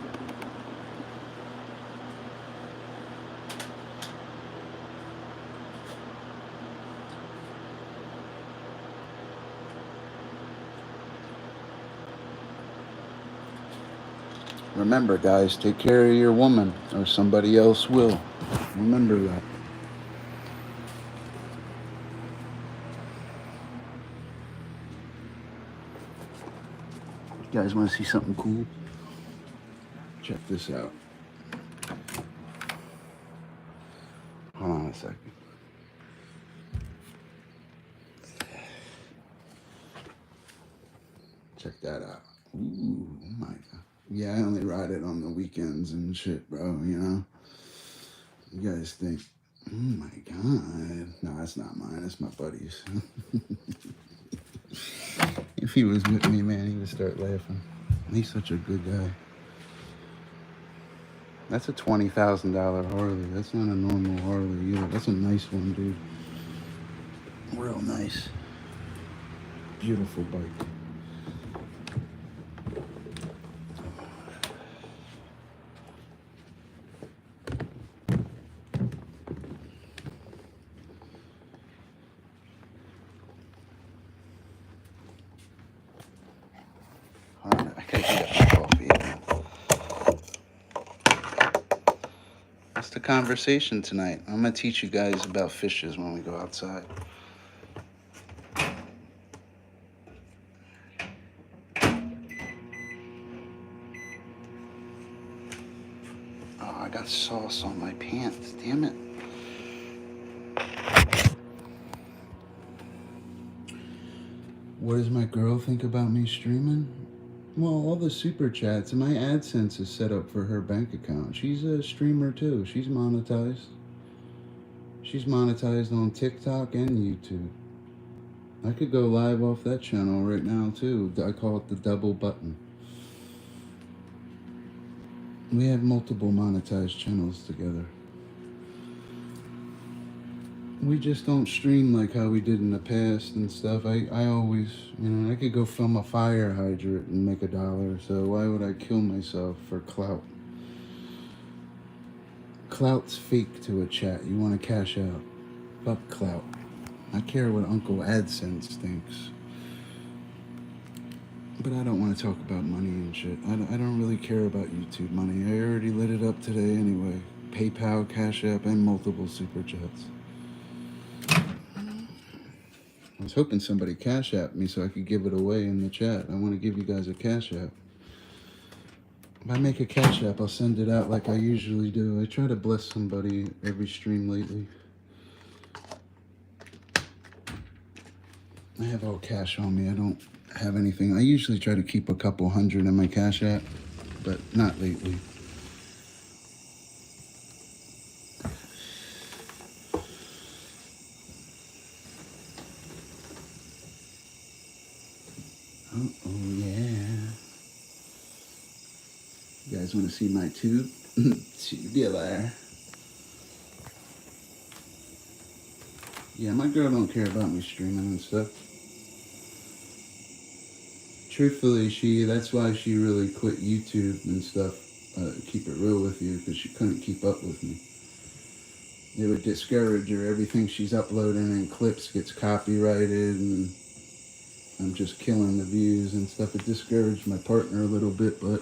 A: Remember, guys, take care of your woman or somebody else will. Remember that. You guys want to see something cool? Check this out. Hold on a second. Check that out. Ooh, my God. Yeah, I only ride it on the weekends and shit, bro, you know? You guys think, oh my God. No, that's not mine. That's my buddy's. If he was with me, man, he would start laughing. He's such a good guy. That's a $20,000 Harley. That's not a normal Harley either. That's a nice one, dude. Real nice. Beautiful bike. I gotta get my coffee. That's the conversation tonight. I'm gonna teach you guys about fishes when we go outside. Oh, I got sauce on my pants. Damn it. What does my girl think about me streaming? Well, all the super chats and my AdSense is set up for her bank account. She's a streamer too. She's monetized. She's monetized on TikTok and YouTube. I could go live off that channel right now too. I call it the double button. We have multiple monetized channels together. We just don't stream like how we did in the past and stuff. I always, you know, I could go film a fire hydrant and make $1. So why would I kill myself for clout? Clout's fake to a chat. You want to cash out. Fuck clout. I care what Uncle AdSense thinks. But I don't want to talk about money and shit. I don't really care about YouTube money. I already lit it up today anyway. PayPal, Cash App, and multiple super chats. I was hoping somebody Cash App me so I could give it away in the chat. I want to give you guys a Cash App. If I make a Cash App, I'll send it out like I usually do. I try to bless somebody every stream lately. I have all cash on me. I don't have anything. I usually try to keep a couple hundred in my Cash App, but not lately. Oh yeah. You guys want to see my tube? Tubular. Yeah, my girl don't care about me streaming and stuff. Truthfully, that's why she really quit YouTube and stuff. Keep it real with you, because she couldn't keep up with me. It would discourage her. Everything she's uploading in clips gets copyrighted, and I'm just killing the views and stuff. It discouraged my partner a little bit, but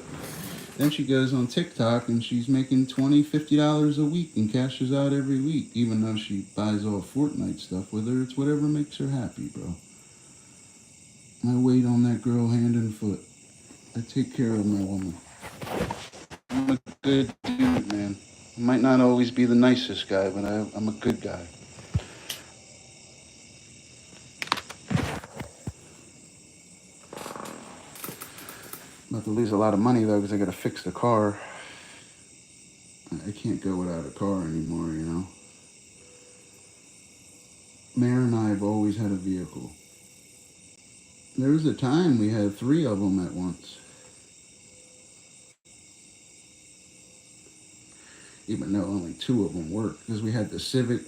A: then she goes on TikTok and she's making $20, $50 a week and cashes out every week, even though she buys all Fortnite stuff with her. It's whatever makes her happy, bro. I wait on that girl hand and foot. I take care of my woman. I'm a good dude, man. I might not always be the nicest guy, but I'm a good guy. I'm about to lose a lot of money, though, because I got to fix the car. I can't go without a car anymore, you know. Mare and I have always had a vehicle. There was a time we had 3 of them at once. Even though only 2 of them worked. Because we had the Civic,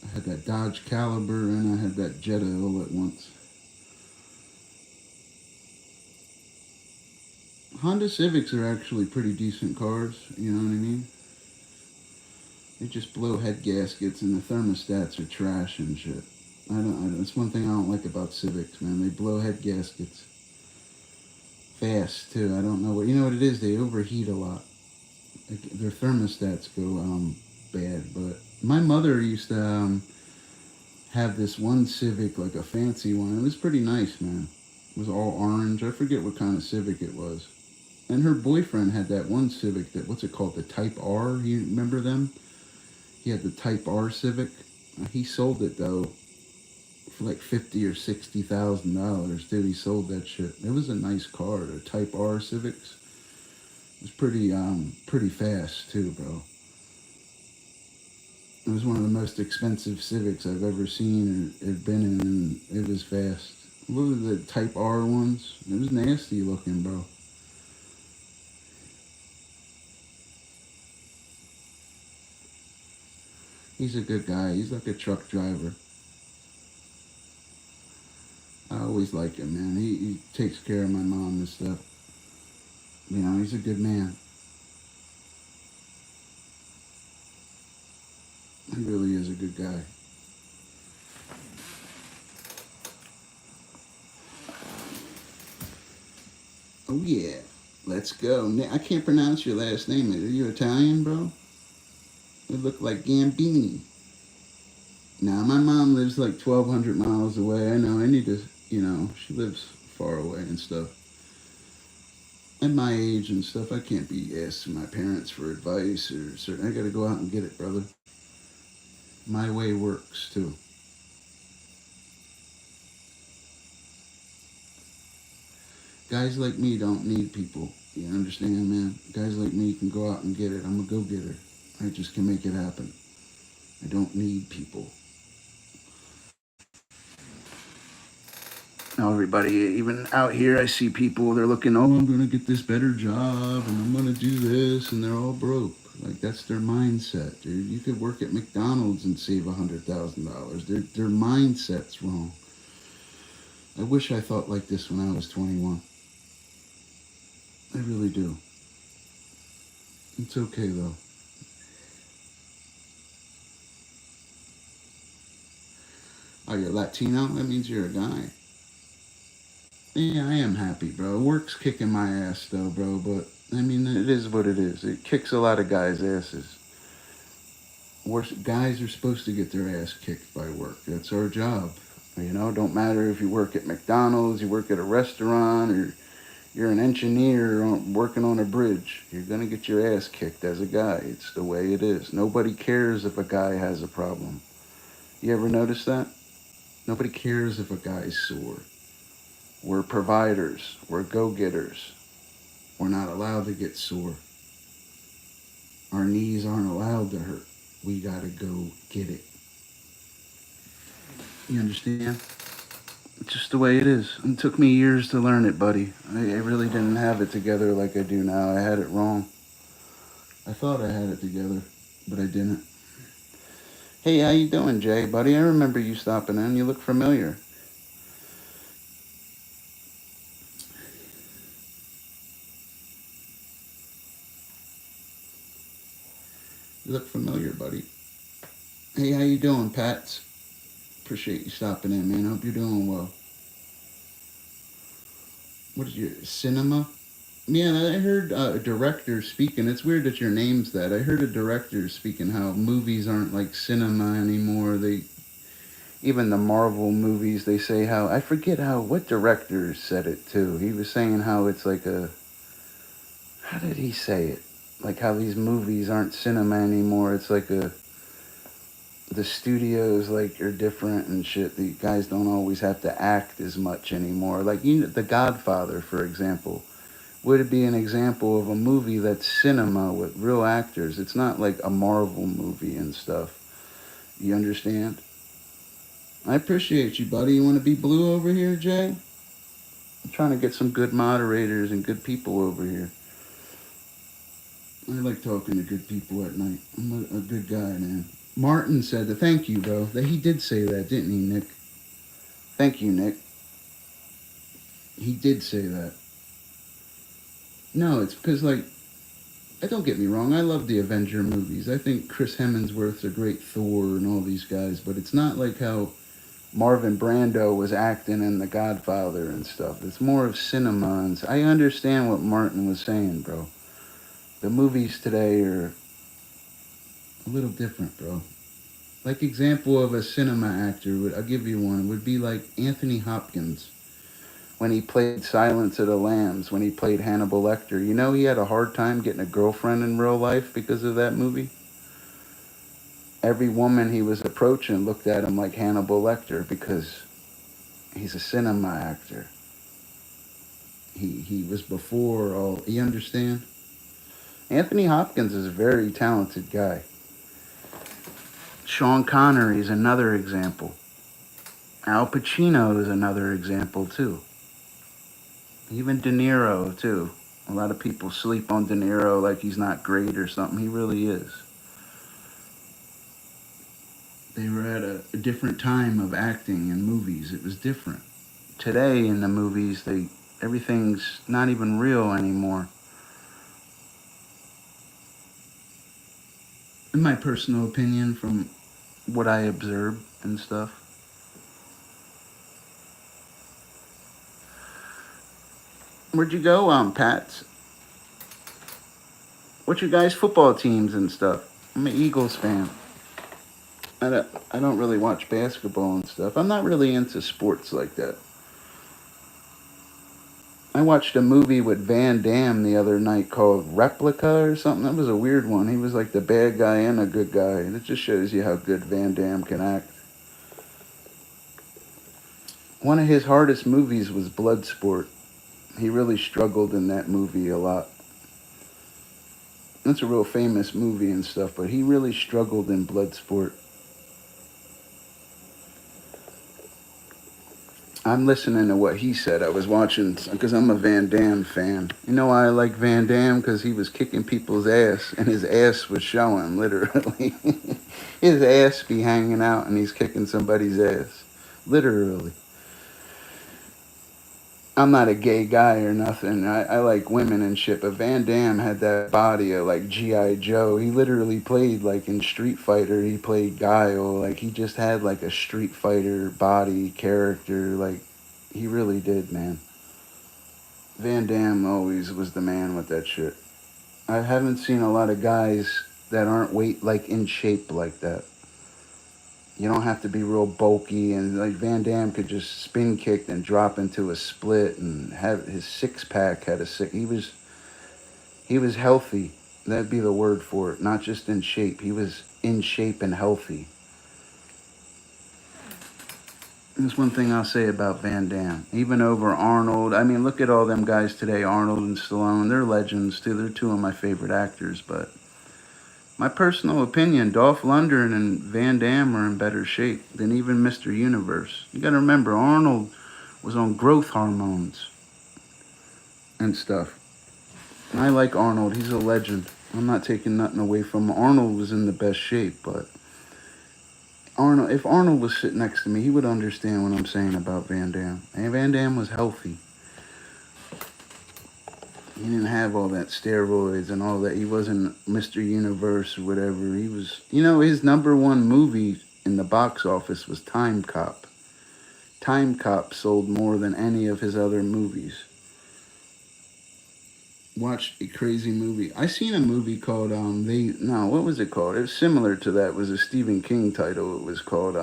A: I had that Dodge Caliber, and I had that Jetta all at once. Honda Civics are actually pretty decent cars, you know what I mean? They just blow head gaskets and the thermostats are trash and shit. That's one thing I don't like about Civics, man. They blow head gaskets. Fast, too. I don't know what... You know what it is? They overheat a lot. Their thermostats go bad, but... My mother used to have this one Civic, like a fancy one. It was pretty nice, man. It was all orange. I forget what kind of Civic it was. And her boyfriend had that one Civic that... What's it called? The Type R? You remember them? He had the Type R Civic. He sold it, though, for like $50,000 or $60,000, dude. He sold that shit. It was a nice car, the Type R Civics. It was pretty fast too, bro. It was one of the most expensive Civics I've ever seen or been in, and it was fast. What were the Type R ones? It was nasty looking, bro. He's a good guy. He's like a truck driver. I always like him, man. He takes care of my mom and stuff. You know, he's a good man. He really is a good guy. Oh yeah, let's go. I can't pronounce your last name. Are you Italian, bro? It looked like Gambini. Now, my mom lives like 1,200 miles away. I know, I need to, you know, she lives far away and stuff. At my age and stuff, I can't be asking my parents for advice or certain. I gotta go out and get it, brother. My way works, too. Guys like me don't need people. You understand, man? Guys like me can go out and get it. I'm a go-getter. I just can make it happen. I don't need people. Now, everybody, even out here, I see people, they're looking, oh, I'm going to get this better job, and I'm going to do this, and they're all broke. Like, that's their mindset, dude. You could work at McDonald's and save $100,000. Their mindset's wrong. I wish I thought like this when I was 21. I really do. It's okay, though. Oh, you're Latino? That means you're a guy. Yeah, I am happy, bro. Work's kicking my ass, though, bro. But, I mean, it is what it is. It kicks a lot of guys' asses. Guys are supposed to get their ass kicked by work. That's our job. You know, don't matter if you work at McDonald's, you work at a restaurant, or you're an engineer working on a bridge. You're going to get your ass kicked as a guy. It's the way it is. Nobody cares if a guy has a problem. You ever notice that? Nobody cares if a guy's sore. We're providers. We're go-getters. We're not allowed to get sore. Our knees aren't allowed to hurt. We gotta go get it. You understand? It's just the way it is. It took me years to learn it, buddy. I really didn't have it together like I do now. I had it wrong. I thought I had it together, but I didn't. Hey, how you doing, Jay, buddy? I remember you stopping in. You look familiar. You look familiar, buddy. Hey, how you doing, Pats? Appreciate you stopping in, man. Hope you're doing well. What is your cinema? Man, I heard a director speaking. It's weird that your name's that. I heard a director speaking how movies aren't like cinema anymore. They even the Marvel movies. They say how I forget how what director said it too. He was saying how it's like a how did he say it? Like how these movies aren't cinema anymore. It's like a the studios like are different and shit. The guys don't always have to act as much anymore. Like The Godfather, for example, would it be an example of a movie that's cinema with real actors? It's not like a Marvel movie and stuff. You understand? I appreciate you, buddy. You want to be blue over here, Jay? I'm trying to get some good moderators and good people over here. I like talking to good people at night. I'm a good guy, man. Martin said that. Thank you, bro. That he did say that, didn't he, Nick? Thank you, Nick. He did say that. No, it's because, like, don't get me wrong, I love the Avenger movies. I think Chris Hemsworth's a great Thor and all these guys, but it's not like how Marvin Brando was acting in The Godfather and stuff. It's more of cinema, and I understand what Martin was saying, bro. The movies today are a little different, bro. Like example of a cinema actor, I'll give you one, would be like Anthony Hopkins when he played Silence of the Lambs, when he played Hannibal Lecter. You know he had a hard time getting a girlfriend in real life because of that movie? Every woman he was approaching looked at him like Hannibal Lecter because he's a cinema actor. He was before all, you understand? Anthony Hopkins is a very talented guy. Sean Connery is another example. Al Pacino is another example too. Even De Niro too. A lot of people sleep on De Niro like he's not great or something. He really is. They were at a different time of acting in movies. It was different. Today in the movies, everything's not even real anymore. In my personal opinion, from what I observe and stuff. Where'd you go, Pats? What's your guys' football teams and stuff? I'm an Eagles fan. I don't really watch basketball and stuff. I'm not really into sports like that. I watched a movie with Van Damme the other night called Replica or something. That was a weird one. He was like the bad guy and a good guy. It just shows you how good Van Damme can act. One of his hardest movies was Bloodsport. He really struggled in that movie a lot. That's a real famous movie and stuff, but he really struggled in Bloodsport. I'm listening to what he said. I was watching, because I'm a Van Damme fan. You know why I like Van Damme? Because he was kicking people's ass, and his ass was showing, literally. His ass be hanging out, and he's kicking somebody's ass. Literally. I'm not a gay guy or nothing. I like women and shit, but Van Damme had that body of like G.I. Joe. He literally played like in Street Fighter, he played Guile. Like he just had like a Street Fighter body character. Like he really did, man. Van Damme always was the man with that shit. I haven't seen a lot of guys that aren't like in shape like that. You don't have to be real bulky, and like Van Damme could just spin kick and drop into a split and have his six pack had a six. He was healthy. That'd be the word for it. Not just in shape. He was in shape and healthy. There's one thing I'll say about Van Damme. Even over Arnold. I mean, look at all them guys today, Arnold and Stallone. They're legends too. They're two of my favorite actors, but my personal opinion, Dolph Lundgren and Van Damme are in better shape than even Mr. Universe. You gotta remember, Arnold was on growth hormones and stuff. And I like Arnold. He's a legend. I'm not taking nothing away from him. Arnold was in the best shape, but Arnold, if Arnold was sitting next to me, he would understand what I'm saying about Van Damme. And Van Damme was healthy. He didn't have all that steroids and all that. He wasn't Mr. Universe or whatever. He was, his number one movie in the box office was Time Cop. Time Cop sold more than any of his other movies. Watched a crazy movie. I seen a movie called what was it called? It was similar to that. It was a Stephen King title. It was called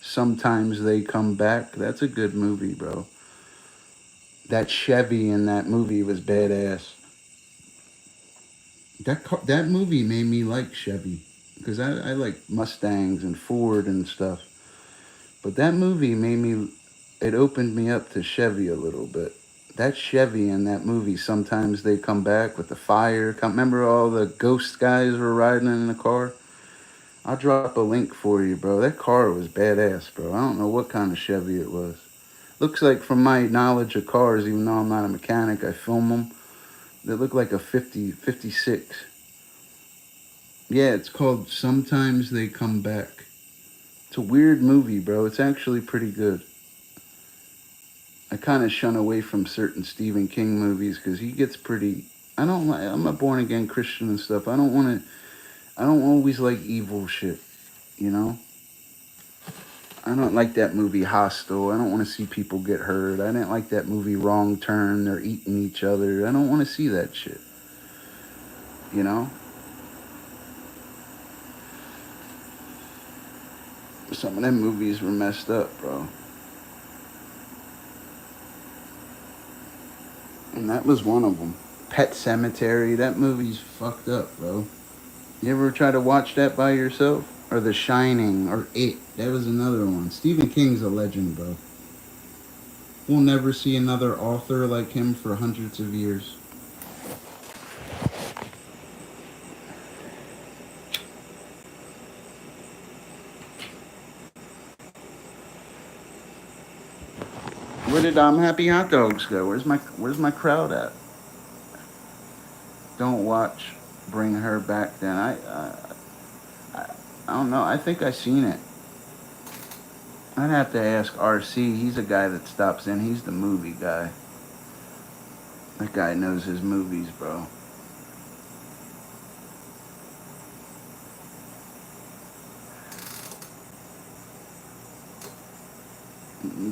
A: Sometimes They Come Back. That's a good movie, bro. That Chevy in that movie was badass. That movie made me like Chevy because I like Mustangs and Ford and stuff. But that movie it opened me up to Chevy a little bit. That Chevy in that movie, Sometimes They Come Back with the fire. Remember all the ghost guys were riding in the car? I'll drop a link for you, bro. That car was badass, bro. I don't know what kind of Chevy it was. Looks like, from my knowledge of cars, even though I'm not a mechanic, I film them. They look like a 56. Yeah, it's called Sometimes They Come Back. It's a weird movie, bro. It's actually pretty good. I kind of shun away from certain Stephen King movies because he gets pretty... I'm a born-again Christian and stuff. I don't always like evil shit, I don't like that movie Hostel. I don't want to see people get hurt. I didn't like that movie Wrong Turn. They're eating each other. I don't want to see that shit. Some of them movies were messed up, bro. And that was one of them. Pet Cemetery. That movie's fucked up, bro. You ever try to watch that by yourself? Or The Shining, or It. That was another one. Stephen King's a legend, bro. We'll never see another author like him for hundreds of years. Where did Happy Hot Dogs go? Where's my crowd at? Don't watch. Bring Her Back. Then I don't know. I think I seen it. I'd have to ask RC. He's a guy that stops in. He's the movie guy. That guy knows his movies, bro.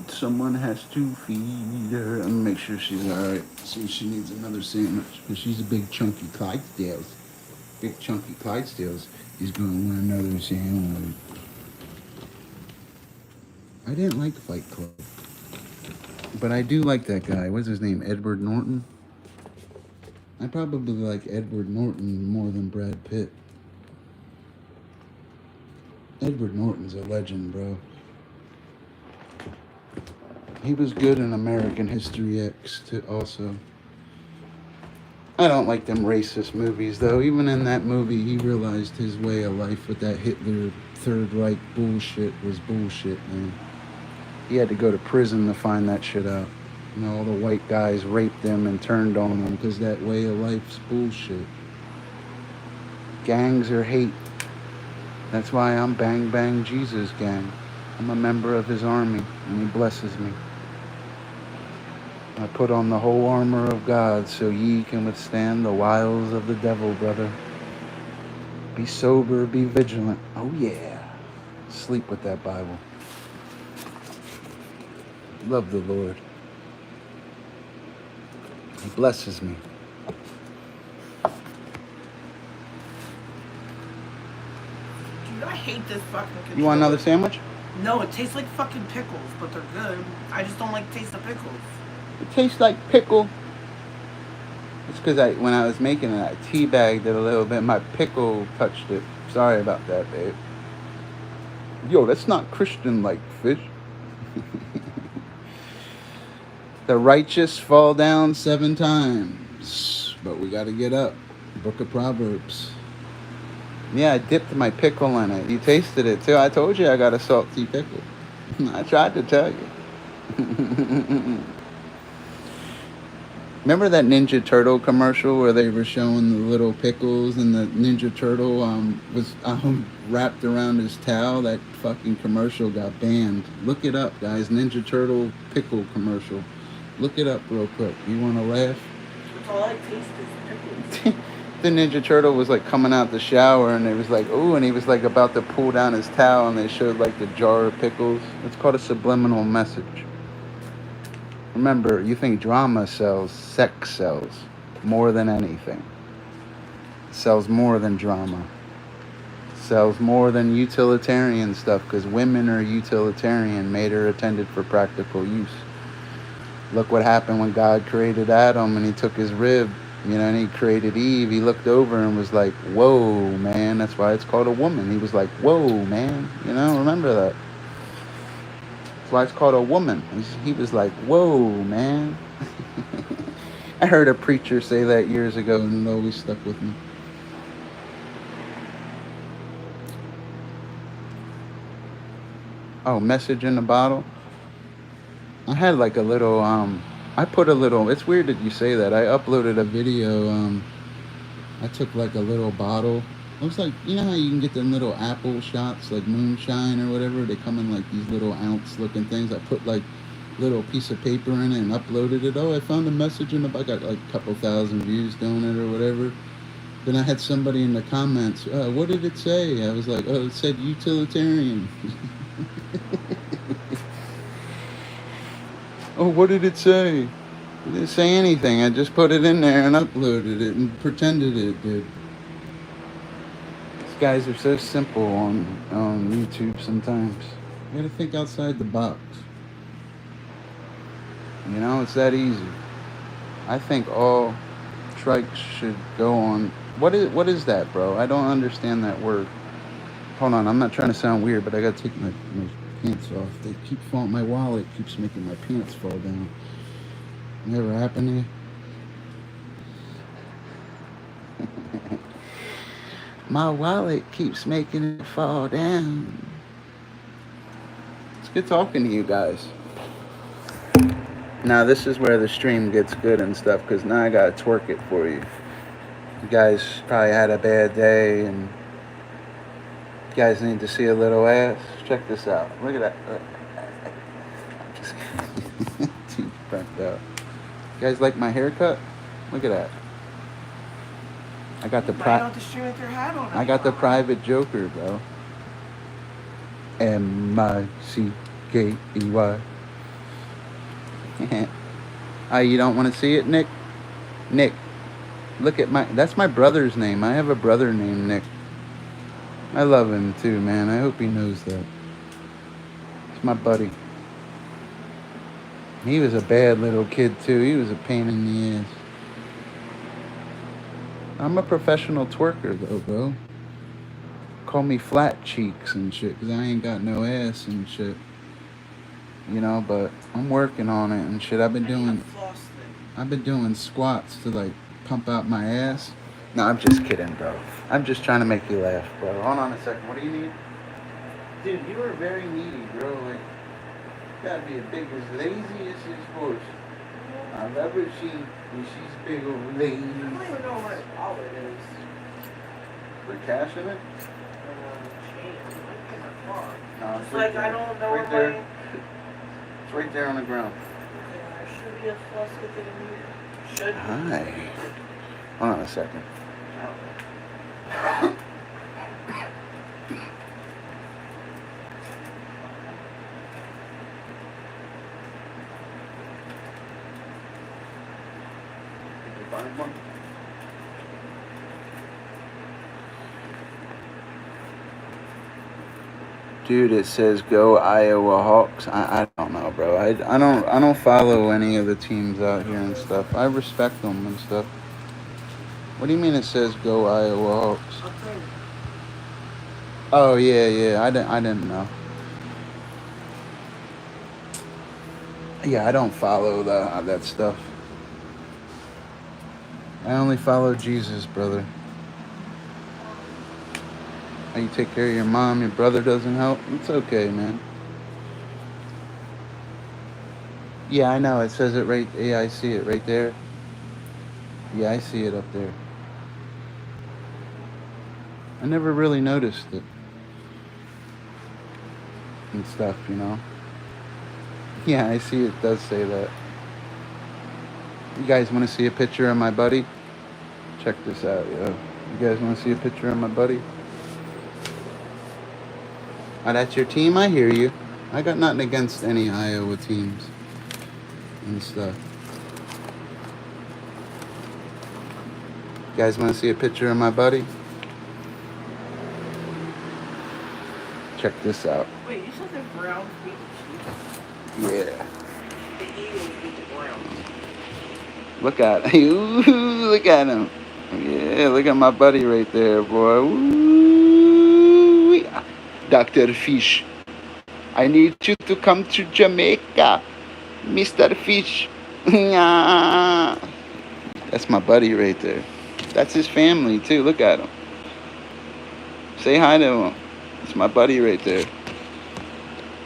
A: Someone has to feed her. Let me make sure she's alright. See if she needs another sandwich. Because she's a big chunky Clydesdales. Big chunky Clydesdales. He's going to want another sandwich. I didn't like Fight Club. But I do like that guy. What's his name? Edward Norton? I probably like Edward Norton more than Brad Pitt. Edward Norton's a legend, bro. He was good in American History X too, also. I don't like them racist movies, though. Even in that movie, he realized his way of life with that Hitler Third Reich bullshit was bullshit, man. He had to go to prison to find that shit out. All the white guys raped them and turned on them because that way of life's bullshit. Gangs are hate. That's why I'm Bang Bang Jesus Gang. I'm a member of his army, and he blesses me. I put on the whole armor of God so ye can withstand the wiles of the devil, brother. Be sober, be vigilant. Oh yeah. Sleep with that Bible. Love the Lord. He blesses me.
B: Dude, I hate this fucking controller.
A: You want another sandwich?
B: No, it tastes like fucking pickles, but they're good. I just don't like the taste of pickles.
A: It tastes like pickle. It's because when I was making it, I teabagged it a little bit. My pickle touched it. Sorry about that, babe. Yo, that's not Christian-like fish. The righteous fall down 7 times, but we got to get up. Book of Proverbs. Yeah, I dipped my pickle in it. You tasted it too. I told you I got a salty pickle. I tried to tell you. Remember that Ninja Turtle commercial where they were showing the little pickles and the Ninja Turtle was wrapped around his towel? That fucking commercial got banned. Look it up, guys. Ninja Turtle pickle commercial. Look it up real quick. You want to laugh?
B: That's all I taste is pickles.
A: The Ninja Turtle was like coming out the shower and it was like, ooh, and he was like about to pull down his towel and they showed like the jar of pickles. It's called a subliminal message. Remember, you think drama sells, sex sells more than anything. It sells more than drama. It sells more than utilitarian stuff because women are utilitarian, made or intended for practical use. Look what happened when God created Adam and he took his rib, and he created Eve. He looked over and was like, whoa, man. That's why it's called a woman. He was like, whoa, man. Remember that. That's why it's called a woman. He was like, whoa, man. I heard a preacher say that years ago and it always stuck with me. Oh, message in the bottle. I had like a little, I put a little, it's weird that you say that. I uploaded a video, I took like a little bottle. Looks like, you know how you can get them little apple shots, like moonshine or whatever? They come in like these little ounce looking things. I put like little piece of paper in it and uploaded it. Oh, I found a message in the, I got like a couple thousand views doing it or whatever. Then I had somebody in the comments, what did it say? I was like, oh, it said utilitarian. Oh, what did it say? It didn't say anything. I just put it in there and uploaded it and pretended it did. These guys are so simple on YouTube sometimes. You gotta think outside the box. It's that easy. I think all trikes should go on. What is that, bro? I don't understand that word. Hold on, I'm not trying to sound weird, but I gotta take my pants off. They keep falling. My wallet keeps making my pants fall down. Never happened to you? My wallet keeps making it fall down. It's good talking to you guys. Now this is where the stream gets good and stuff, because now I gotta twerk it for you. You guys probably had a bad day and you guys need to see a little ass. Check this out. Look at that. I'm just kidding. Too burnt out. You guys like my haircut? Look at that. I got the I got the private joker, bro. M-I-C-K-E-Y. You don't want to see it, Nick? Nick, look at that's my brother's name. I have a brother named Nick. I love him too, man. I hope he knows that. It's my buddy. He was a bad little kid too. He was a pain in the ass. I'm a professional twerker though, bro. Call me flat cheeks and shit, because I ain't got no ass and shit. But I'm working on it and shit. I've been doing squats to like pump out my ass. No, I'm just kidding, bro. I'm just trying to make you laugh, bro. Hold on a second. What do you need? Dude, you are very needy, bro. Like, you gotta be as big as lazy as his horse. I love her. She's big old lazy.
B: I don't even know what wallet is.
A: For cash in it? No,
B: it's like I don't know
A: right there. It's right there on the ground.
B: I should be a plus with it in here. Should be.
A: Hi. Hold on a second. Did you find one? Dude, it says go Iowa Hawks. I don't know, bro. I don't follow any of the teams out here and stuff. I respect them and stuff. What do you mean it says go Iowa Hawks? Oh yeah. I didn't know. Yeah, I don't follow that stuff. I only follow Jesus, brother. How you take care of your mom, your brother doesn't help? It's okay, man. Yeah, I know. It says it right. Yeah, I see it right there. Yeah, I see it up there. I never really noticed it and stuff, you know. Yeah, I see it does say that. You guys want to see a picture of my buddy? Check this out, yo. You guys want to see a picture of my buddy? Oh, that's your team? I hear you. I got nothing against any Iowa teams and stuff. You guys want to see a picture of my buddy? Check this out.
B: Wait, you said the Browns beat the Chiefs?
A: Yeah.
B: The Eagles beat the Browns.
A: Look at look at him. Yeah, look at my buddy right there, boy. Ooh, Dr. Fish. I need you to come to Jamaica, Mr. Fish. That's my buddy right there. That's his family too. Look at him. Say hi to him. It's my buddy right there.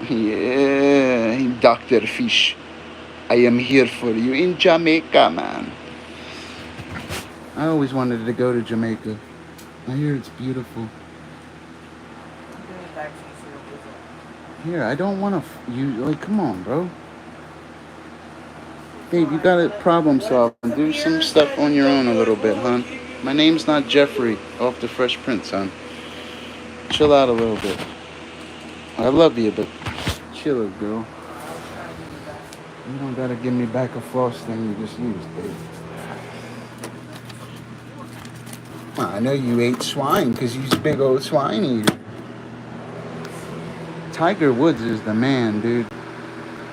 A: Yeah, Dr. Fish. I am here for you in Jamaica, man. I always wanted to go to Jamaica. I hear it's beautiful. Here, I don't want to. You come on, bro. Babe, you got to problem solve and do some stuff on your own a little bit, hon. My name's not Jeffrey off the Fresh Prince, hon. Chill out a little bit. I love you, but chill it, girl. You don't gotta give me back a floss thing you just used, babe. Well, I know you ate swine because you's a big old swine eater. Tiger Woods is the man, dude.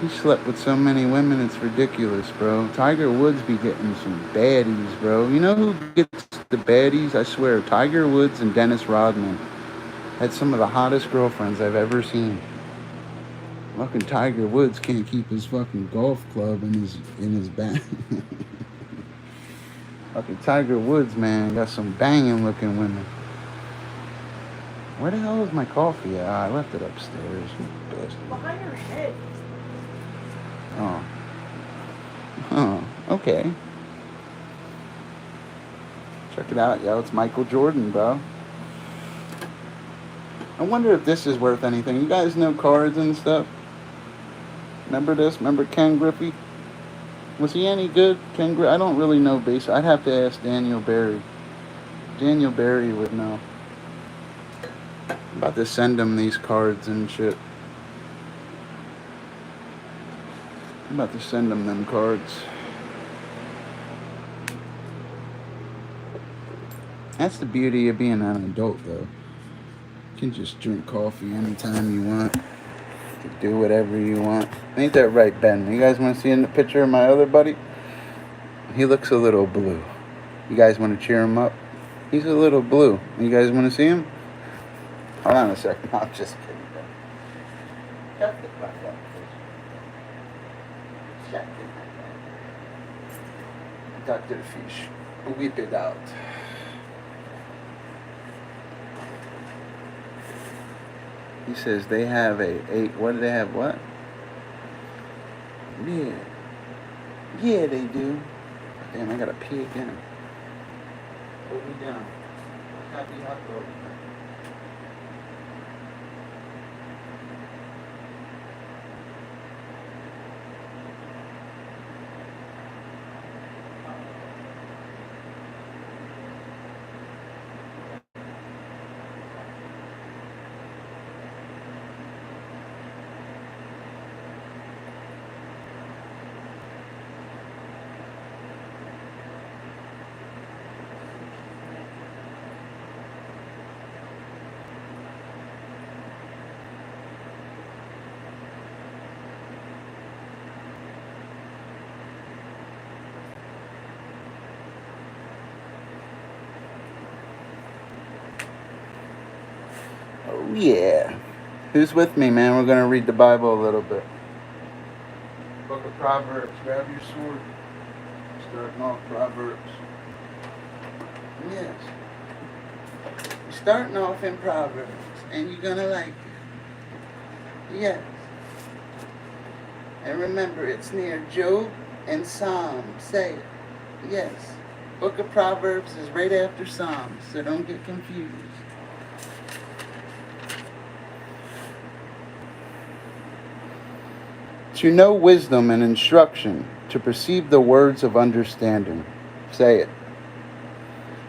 A: He slept with so many women, it's ridiculous, bro. Tiger Woods be getting some baddies, bro. You know who gets the baddies? I swear, Tiger Woods and Dennis Rodman had some of the hottest girlfriends I've ever seen. Fucking Tiger Woods can't keep his fucking golf club in his bag. Fucking Tiger Woods, man, got some banging looking women. Where the hell is my coffee at? I left it upstairs.
B: Behind your head.
A: Oh, okay. Check it out, yo. It's Michael Jordan, bro. I wonder if this is worth anything. You guys know cards and stuff? Remember this? Remember Ken Griffey? Was he any good? I don't really know base. I'd have to ask Daniel Barry. Daniel Barry would know. I'm about to send him these cards and shit. I'm about to send him them cards. That's the beauty of being an adult, though. You can just drink coffee anytime you want. You can do whatever you want. Ain't that right, Ben? You guys want to see a picture of my other buddy? He looks a little blue. You guys want to cheer him up? He's a little blue. You guys want to see him? Hold on a second. I'm just kidding. Shut the fuck up. Shut the fuck up. Dr. Fish. Whip it out. He says they have what do they have, what? Yeah. Yeah, they do. Damn, I gotta pee again. Put me down. Happy hot dog. Oh, yeah. Who's with me, man? We're going to read the Bible a little bit. Book of Proverbs. Grab your sword. Starting off Proverbs. Yes. You're starting off in Proverbs, and you're going to like it. Yes. And remember, it's near Job and Psalm. Say it. Yes. Book of Proverbs is right after Psalms, so don't get confused. To know wisdom and instruction, to perceive the words of understanding. Say it.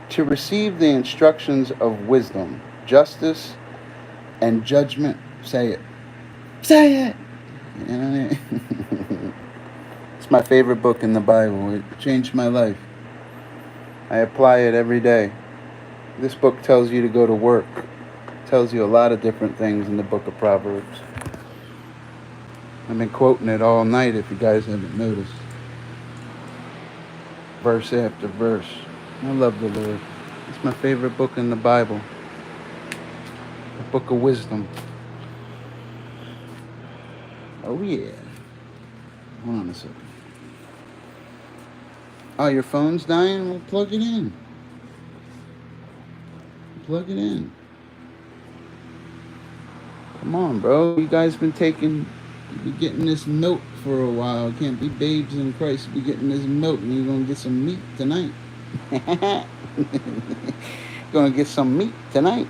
A: To receive the instructions of wisdom, justice, and judgment. Say it. Say it. You know what I mean? It's my favorite book in the Bible. It changed my life. I apply it every day. This book tells you to go to work. It tells you a lot of different things in the book of Proverbs. I've been quoting it all night if you guys haven't noticed. Verse after verse. I love the Lord. It's my favorite book in the Bible. The book of wisdom. Oh yeah. Hold on a second. Oh, your phone's dying? Well, plug it in. Plug it in. Come on, bro. You guys been getting this milk for a while. Can't be babes in Christ. Be getting this milk and you're going to get some meat tonight. Gonna get some meat tonight.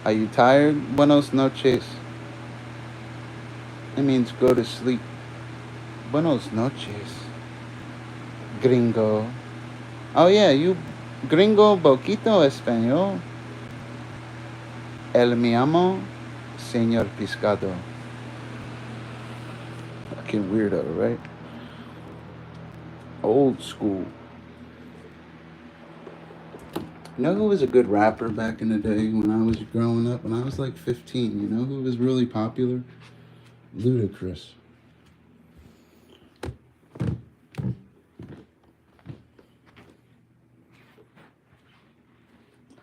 A: Are you tired? Buenos noches. It means go to sleep. Buenos noches. Gringo. Oh yeah, you gringo poquito español. El mi amo, señor Piscado. Fucking weirdo, right? Old school. You know who was a good rapper back in the day when I was growing up? When I was like 15, you know who was really popular? Ludacris.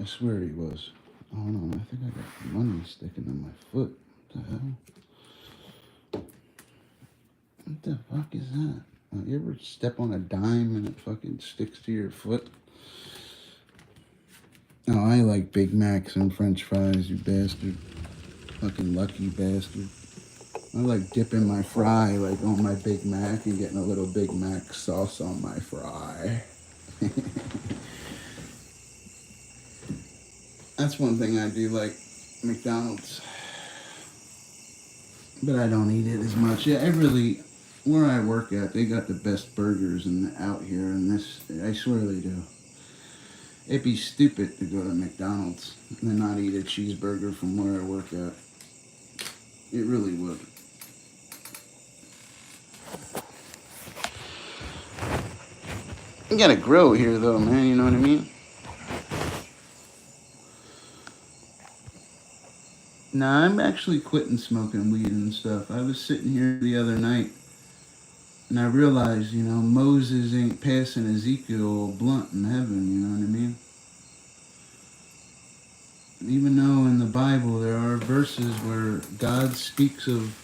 A: I swear he was. Oh no, I think I got money sticking in my foot. What the hell? What the fuck is that? You ever step on a dime and it fucking sticks to your foot? Oh, I like Big Macs and French fries, you bastard. Fucking lucky bastard. I like dipping my fry like on my Big Mac and getting a little Big Mac sauce on my fry. That's one thing I do like McDonald's. But I don't eat it as much. Yeah, where I work at, they got the best burgers out here, and I swear they do. It'd be stupid to go to McDonald's and not eat a cheeseburger from where I work at. It really would. You got a grill here, though, man. You know what I mean? Nah, I'm actually quitting smoking weed and stuff. I was sitting here the other night, and I realized, Moses ain't passing Ezekiel a blunt in heaven, you know what I mean? Even though in the Bible there are verses where God speaks of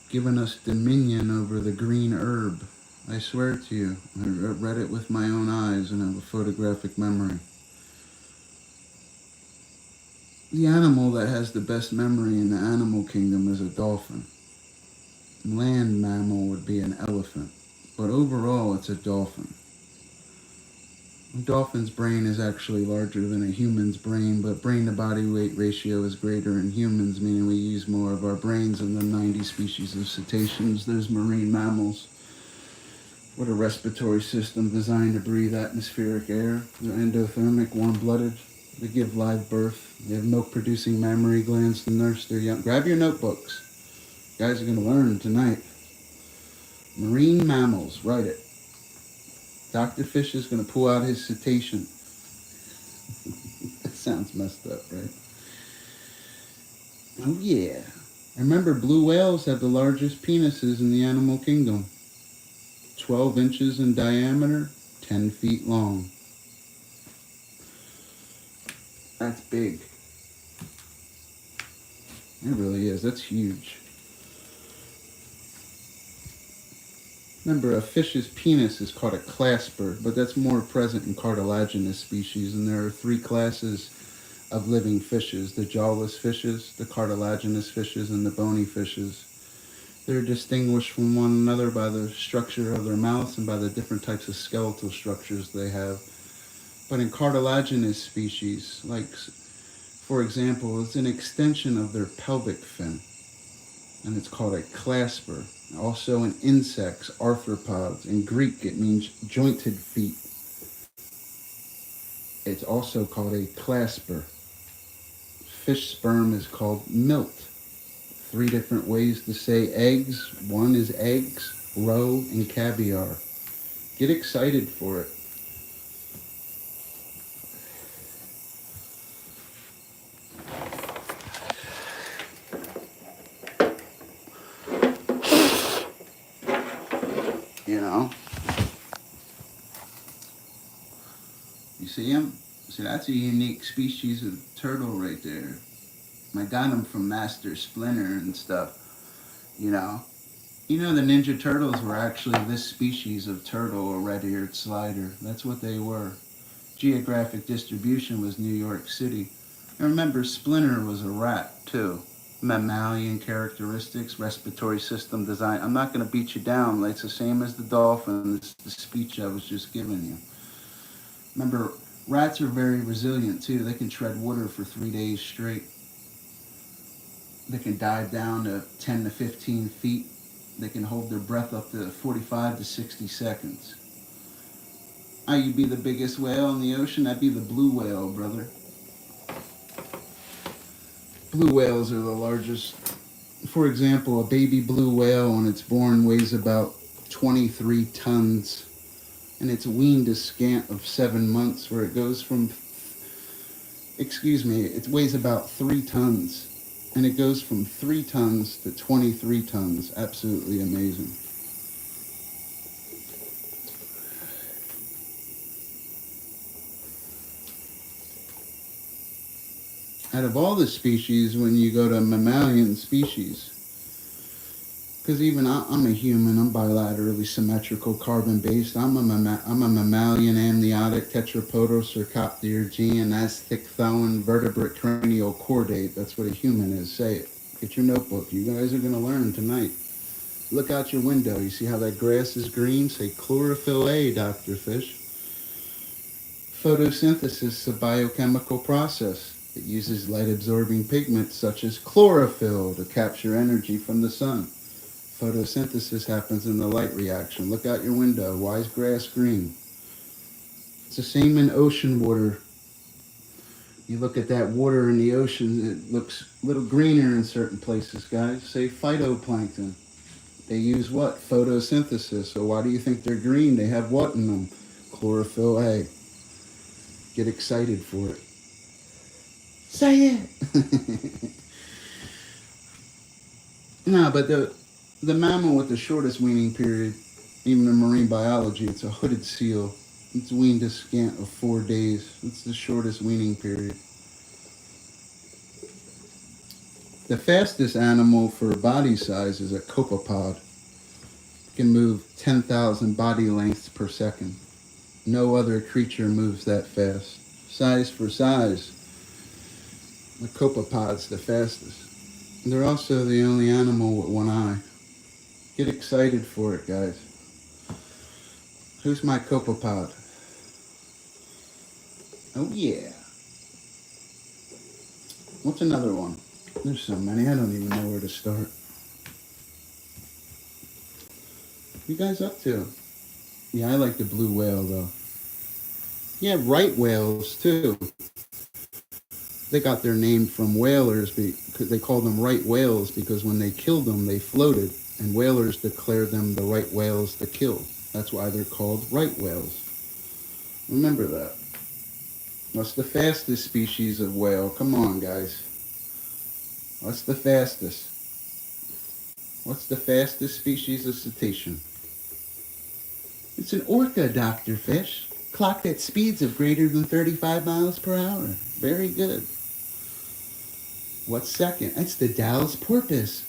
A: giving us dominion over the green herb. I swear to you, I read it with my own eyes and have a photographic memory. The animal that has the best memory in the animal kingdom is a dolphin. Land mammal would be an elephant, but overall it's a dolphin. A dolphin's brain is actually larger than a human's brain, but brain to body weight ratio is greater in humans, meaning we use more of our brains than the 90 species of cetaceans. Those marine mammals with a respiratory system designed to breathe atmospheric air. They're endothermic, warm-blooded. They give live birth. They have milk-producing mammary glands to nurse their young. Grab your notebooks. You guys are going to learn tonight. Marine mammals. Write it. Dr. Fish is going to pull out his cetacean. That sounds messed up, right? Oh, yeah. Remember, blue whales have the largest penises in the animal kingdom. 12 inches in diameter, 10 feet long. That's big. It really is. That's huge. Remember, a fish's penis is called a clasper, but that's more present in cartilaginous species, and there are 3 classes of living fishes: the jawless fishes, the cartilaginous fishes, and the bony fishes. They're distinguished from one another by the structure of their mouths and by the different types of skeletal structures they have. But in cartilaginous species, like for example, it's an extension of their pelvic fin, and it's called a clasper. Also in insects, arthropods. In Greek, it means jointed feet. It's also called a clasper. Fish sperm is called milt. 3 different ways to say eggs. One is eggs, roe, and caviar. Get excited for it. You know? You see him? See, that's a unique species of turtle right there. I got them from Master Splinter and stuff, you know. You know the Ninja Turtles were actually this species of turtle, a red-eared slider. That's what they were. Geographic distribution was New York City. And remember, Splinter was a rat, too. Mammalian characteristics, respiratory system design. I'm not going to beat you down. It's the same as the dolphin. It's the speech I was just giving you. Remember, rats are very resilient, too. They can tread water for 3 days straight. They can dive down to 10 to 15 feet. They can hold their breath up to 45 to 60 seconds. You'd be the biggest whale in the ocean? That'd be the blue whale, brother. Blue whales are the largest. For example, a baby blue whale, when it's born, weighs about 23 tons. And it's weaned a scant of 7 months, where it goes from, it weighs about 3 tons. And it goes from 3 tons to 23 tons. Absolutely amazing. Out of all the species, when you go to mammalian species, because even I'm a human, I'm bilaterally symmetrical, carbon-based. I'm a mammalian, amniotic, tetrapodal, cercopterygian, azthichthoan, vertebrate, cranial, chordate. That's what a human is. Say it. Get your notebook. You guys are going to learn tonight. Look out your window. You see how that grass is green? Say chlorophyll A, Dr. Fish. Photosynthesis is a biochemical process. It uses light-absorbing pigments such as chlorophyll to capture energy from the sun. Photosynthesis happens in the light reaction. Look out your window. Why is grass green? It's the same in ocean water. You look at that water in the ocean, it looks a little greener in certain places, guys. Say phytoplankton. They use what? Photosynthesis. So why do you think they're green? They have what in them? Chlorophyll A. Get excited for it. Say it! No, but the mammal with the shortest weaning period, even in marine biology, it's a hooded seal. It's weaned a scant of 4 days. It's the shortest weaning period. The fastest animal for body size is a copepod. It can move 10,000 body lengths per second. No other creature moves that fast. Size for size, the copepod's the fastest. And they're also the only animal with one eye. Get excited for it, guys. Who's my copepod? Oh yeah. What's another one? There's so many, I don't even know where to start. What you guys up to? Yeah, I like the blue whale though. Yeah, right whales too. They got their name from whalers because they called them right whales because when they killed them, they floated, and whalers declared them the right whales to kill. That's why they're called right whales. Remember that. What's the fastest species of whale? Come on, guys. What's the fastest? What's the fastest species of cetacean? It's an orca, Dr. Fish. Clocked at speeds of greater than 35 miles per hour. Very good. What's second? It's the Dall's porpoise.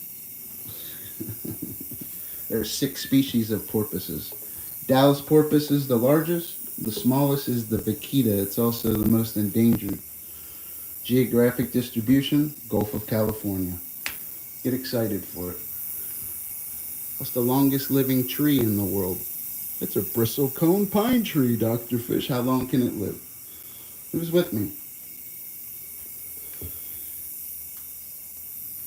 A: There are 6 species of porpoises. Dall's porpoise is the largest. The smallest is the vaquita. It's also the most endangered. Geographic distribution, Gulf of California. Get excited for it. What's the longest living tree in the world? It's a bristlecone pine tree, Dr. Fish. How long can it live? Who's with me?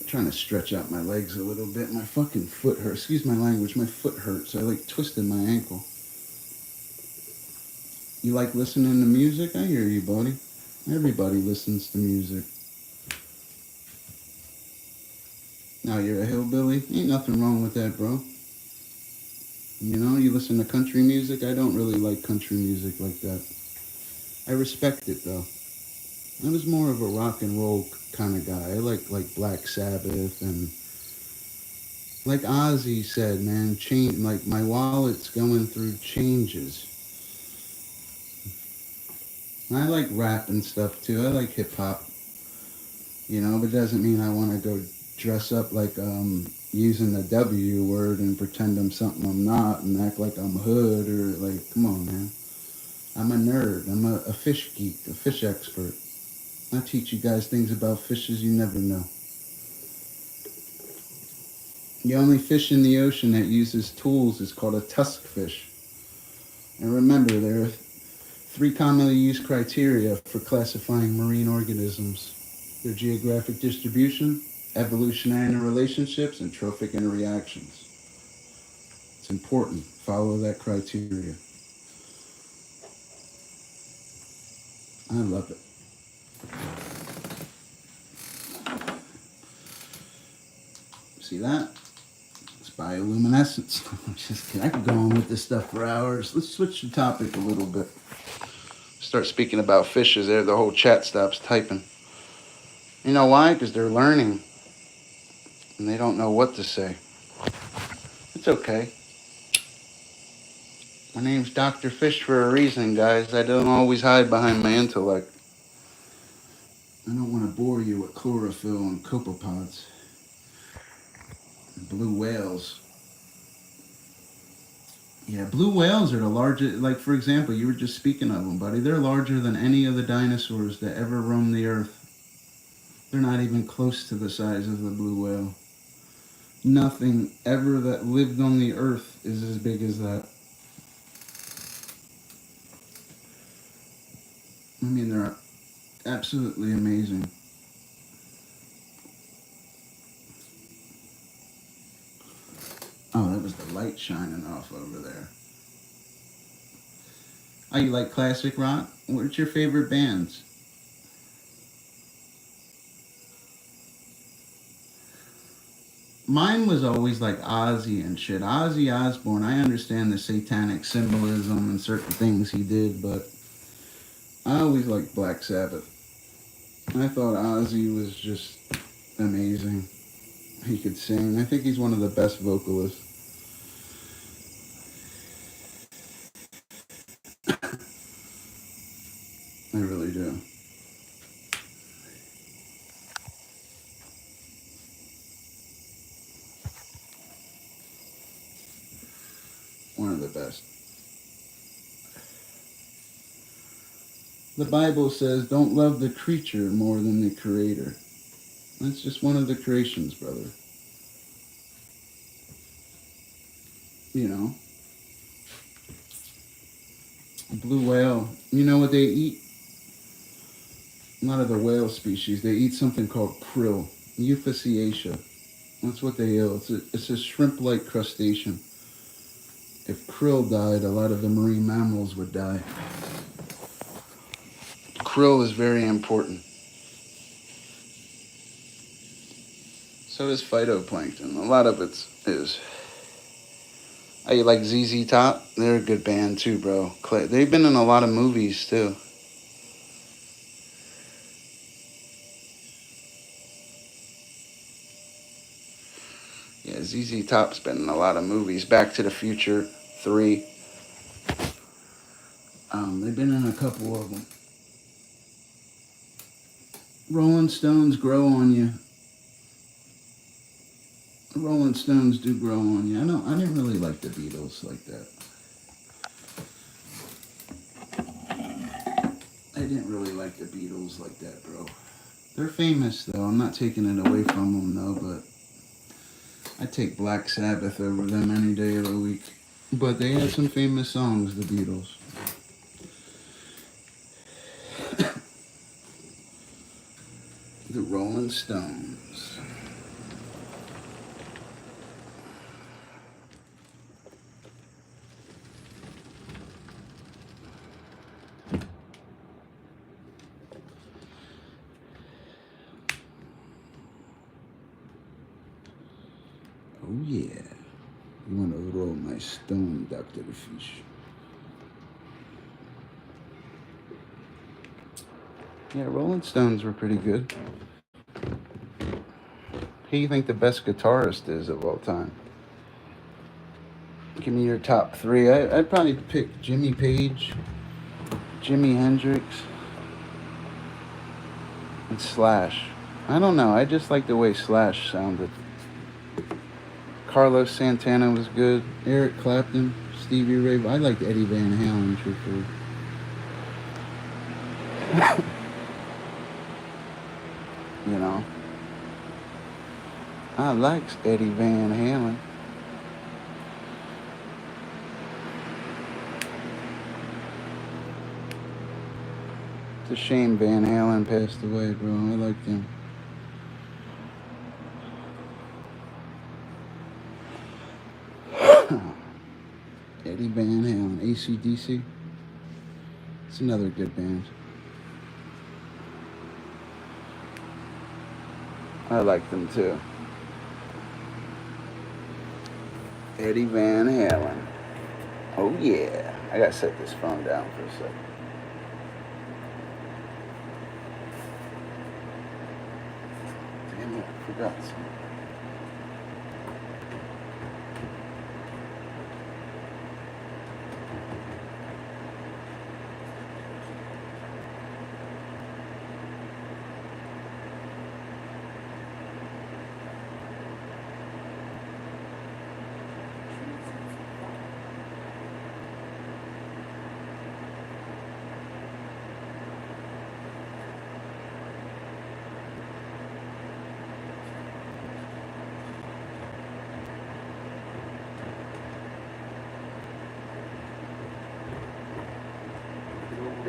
A: I'm trying to stretch out my legs a little bit. My fucking foot hurts. Excuse my language. My foot hurts. I like twisted my ankle. You like listening to music? I hear you, buddy. Everybody listens to music. Now you're a hillbilly? Ain't nothing wrong with that, bro. You know, you listen to country music? I don't really like country music like that. I respect it, though. I was more of a rock and roll kind of guy. I like Black Sabbath and like Ozzy said, man, change like my wallet's going through changes. I like rap and stuff too. I like hip hop. You know, but it doesn't mean I want to go dress up like using the W word and pretend I'm something I'm not and act like I'm hood or like, come on, man. I'm a nerd. I'm a fish geek, a fish expert. I teach you guys things about fishes you never know. The only fish in the ocean that uses tools is called a tusk fish. And remember, there are 3 commonly used criteria for classifying marine organisms. Their geographic distribution, evolutionary interrelationships, and trophic interreactions. It's important. Follow that criteria. I love it. See that? It's bioluminescence. I'm just kidding. I could go on with this stuff for hours. Let's switch the topic a little bit. Start speaking about fishes there, the whole chat stops typing. You know why? Because they're learning. And they don't know what to say. It's okay. My name's Dr. Fish for a reason, guys. I don't always hide behind my intellect. I don't want to bore you with chlorophyll and copepods. Blue whales. Yeah, blue whales are the largest, like for example, you were just speaking of them, buddy. They're larger than any of the dinosaurs that ever roamed the earth. They're not even close to the size of the blue whale. Nothing ever that lived on the earth is as big as that. I mean, they're absolutely amazing. Oh, that was the light shining off over there. Oh, you like classic rock? What's your favorite bands? Mine was always like Ozzy and shit. Ozzy Osbourne, I understand the satanic symbolism and certain things he did, but I always liked Black Sabbath. I thought Ozzy was just amazing. He could sing. I think he's one of the best vocalists. I really do. One of the best. The Bible says, don't love the creature more than the creator. That's just one of the creations, brother. You know. Blue whale. You know what they eat? A lot of the whale species, they eat something called krill. Euphasiacea. That's what they eat. It's a shrimp-like crustacean. If krill died, a lot of the marine mammals would die. Krill is very important. So is phytoplankton. A lot of it is. Oh, you like ZZ Top? They're a good band too, bro. They've been in a lot of movies too. Yeah, ZZ Top's been in a lot of movies. Back to the Future 3. They've been in a couple of them. Rolling Stones grow on you. Rolling Stones do grow on you. I didn't really like the Beatles like that. I didn't really like the Beatles like that, bro. They're famous though. I'm not taking it away from them though, but I take Black Sabbath over them any day of the week. But they had some famous songs, the Beatles. The Rolling Stones. Oh yeah. You want to roll my stone, Dr. Fish. Yeah, Rolling Stones were pretty good. Who do you think the best guitarist is of all time? Give me your top three. I'd probably pick Jimmy Page, Jimi Hendrix, and Slash. I don't know. I just like the way Slash sounded. Carlos Santana was good. Eric Clapton, Stevie Ray. I liked Eddie Van Halen, truthfully. You know, I likes Eddie Van Halen. It's a shame Van Halen passed away, bro. I liked him. Eddie Van Halen, AC/DC. It's another good band. I like them too. Eddie Van Halen. Oh yeah. I gotta set this phone down for a second. Damn it, I forgot something.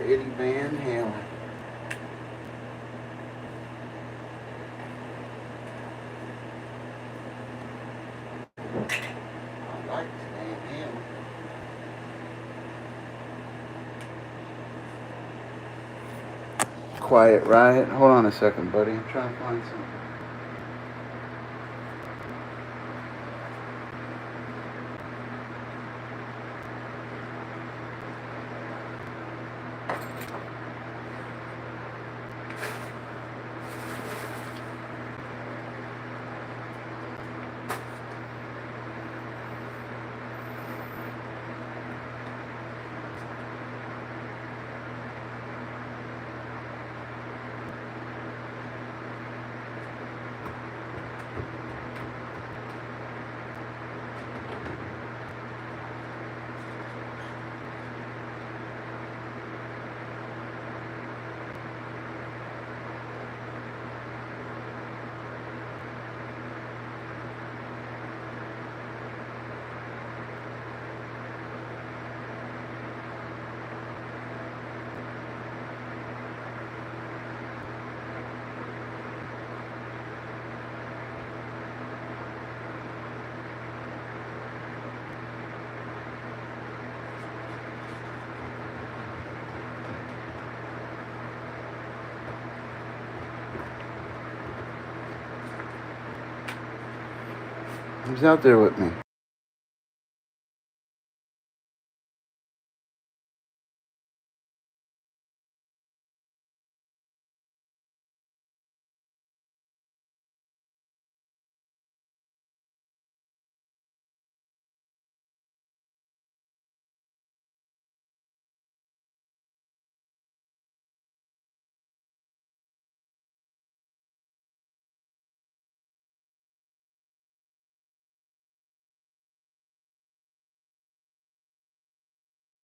A: Eddie Van Halen. I like Van Halen. Quiet Riot. Hold on a second, buddy. I'm trying to find something. Who's out there with me?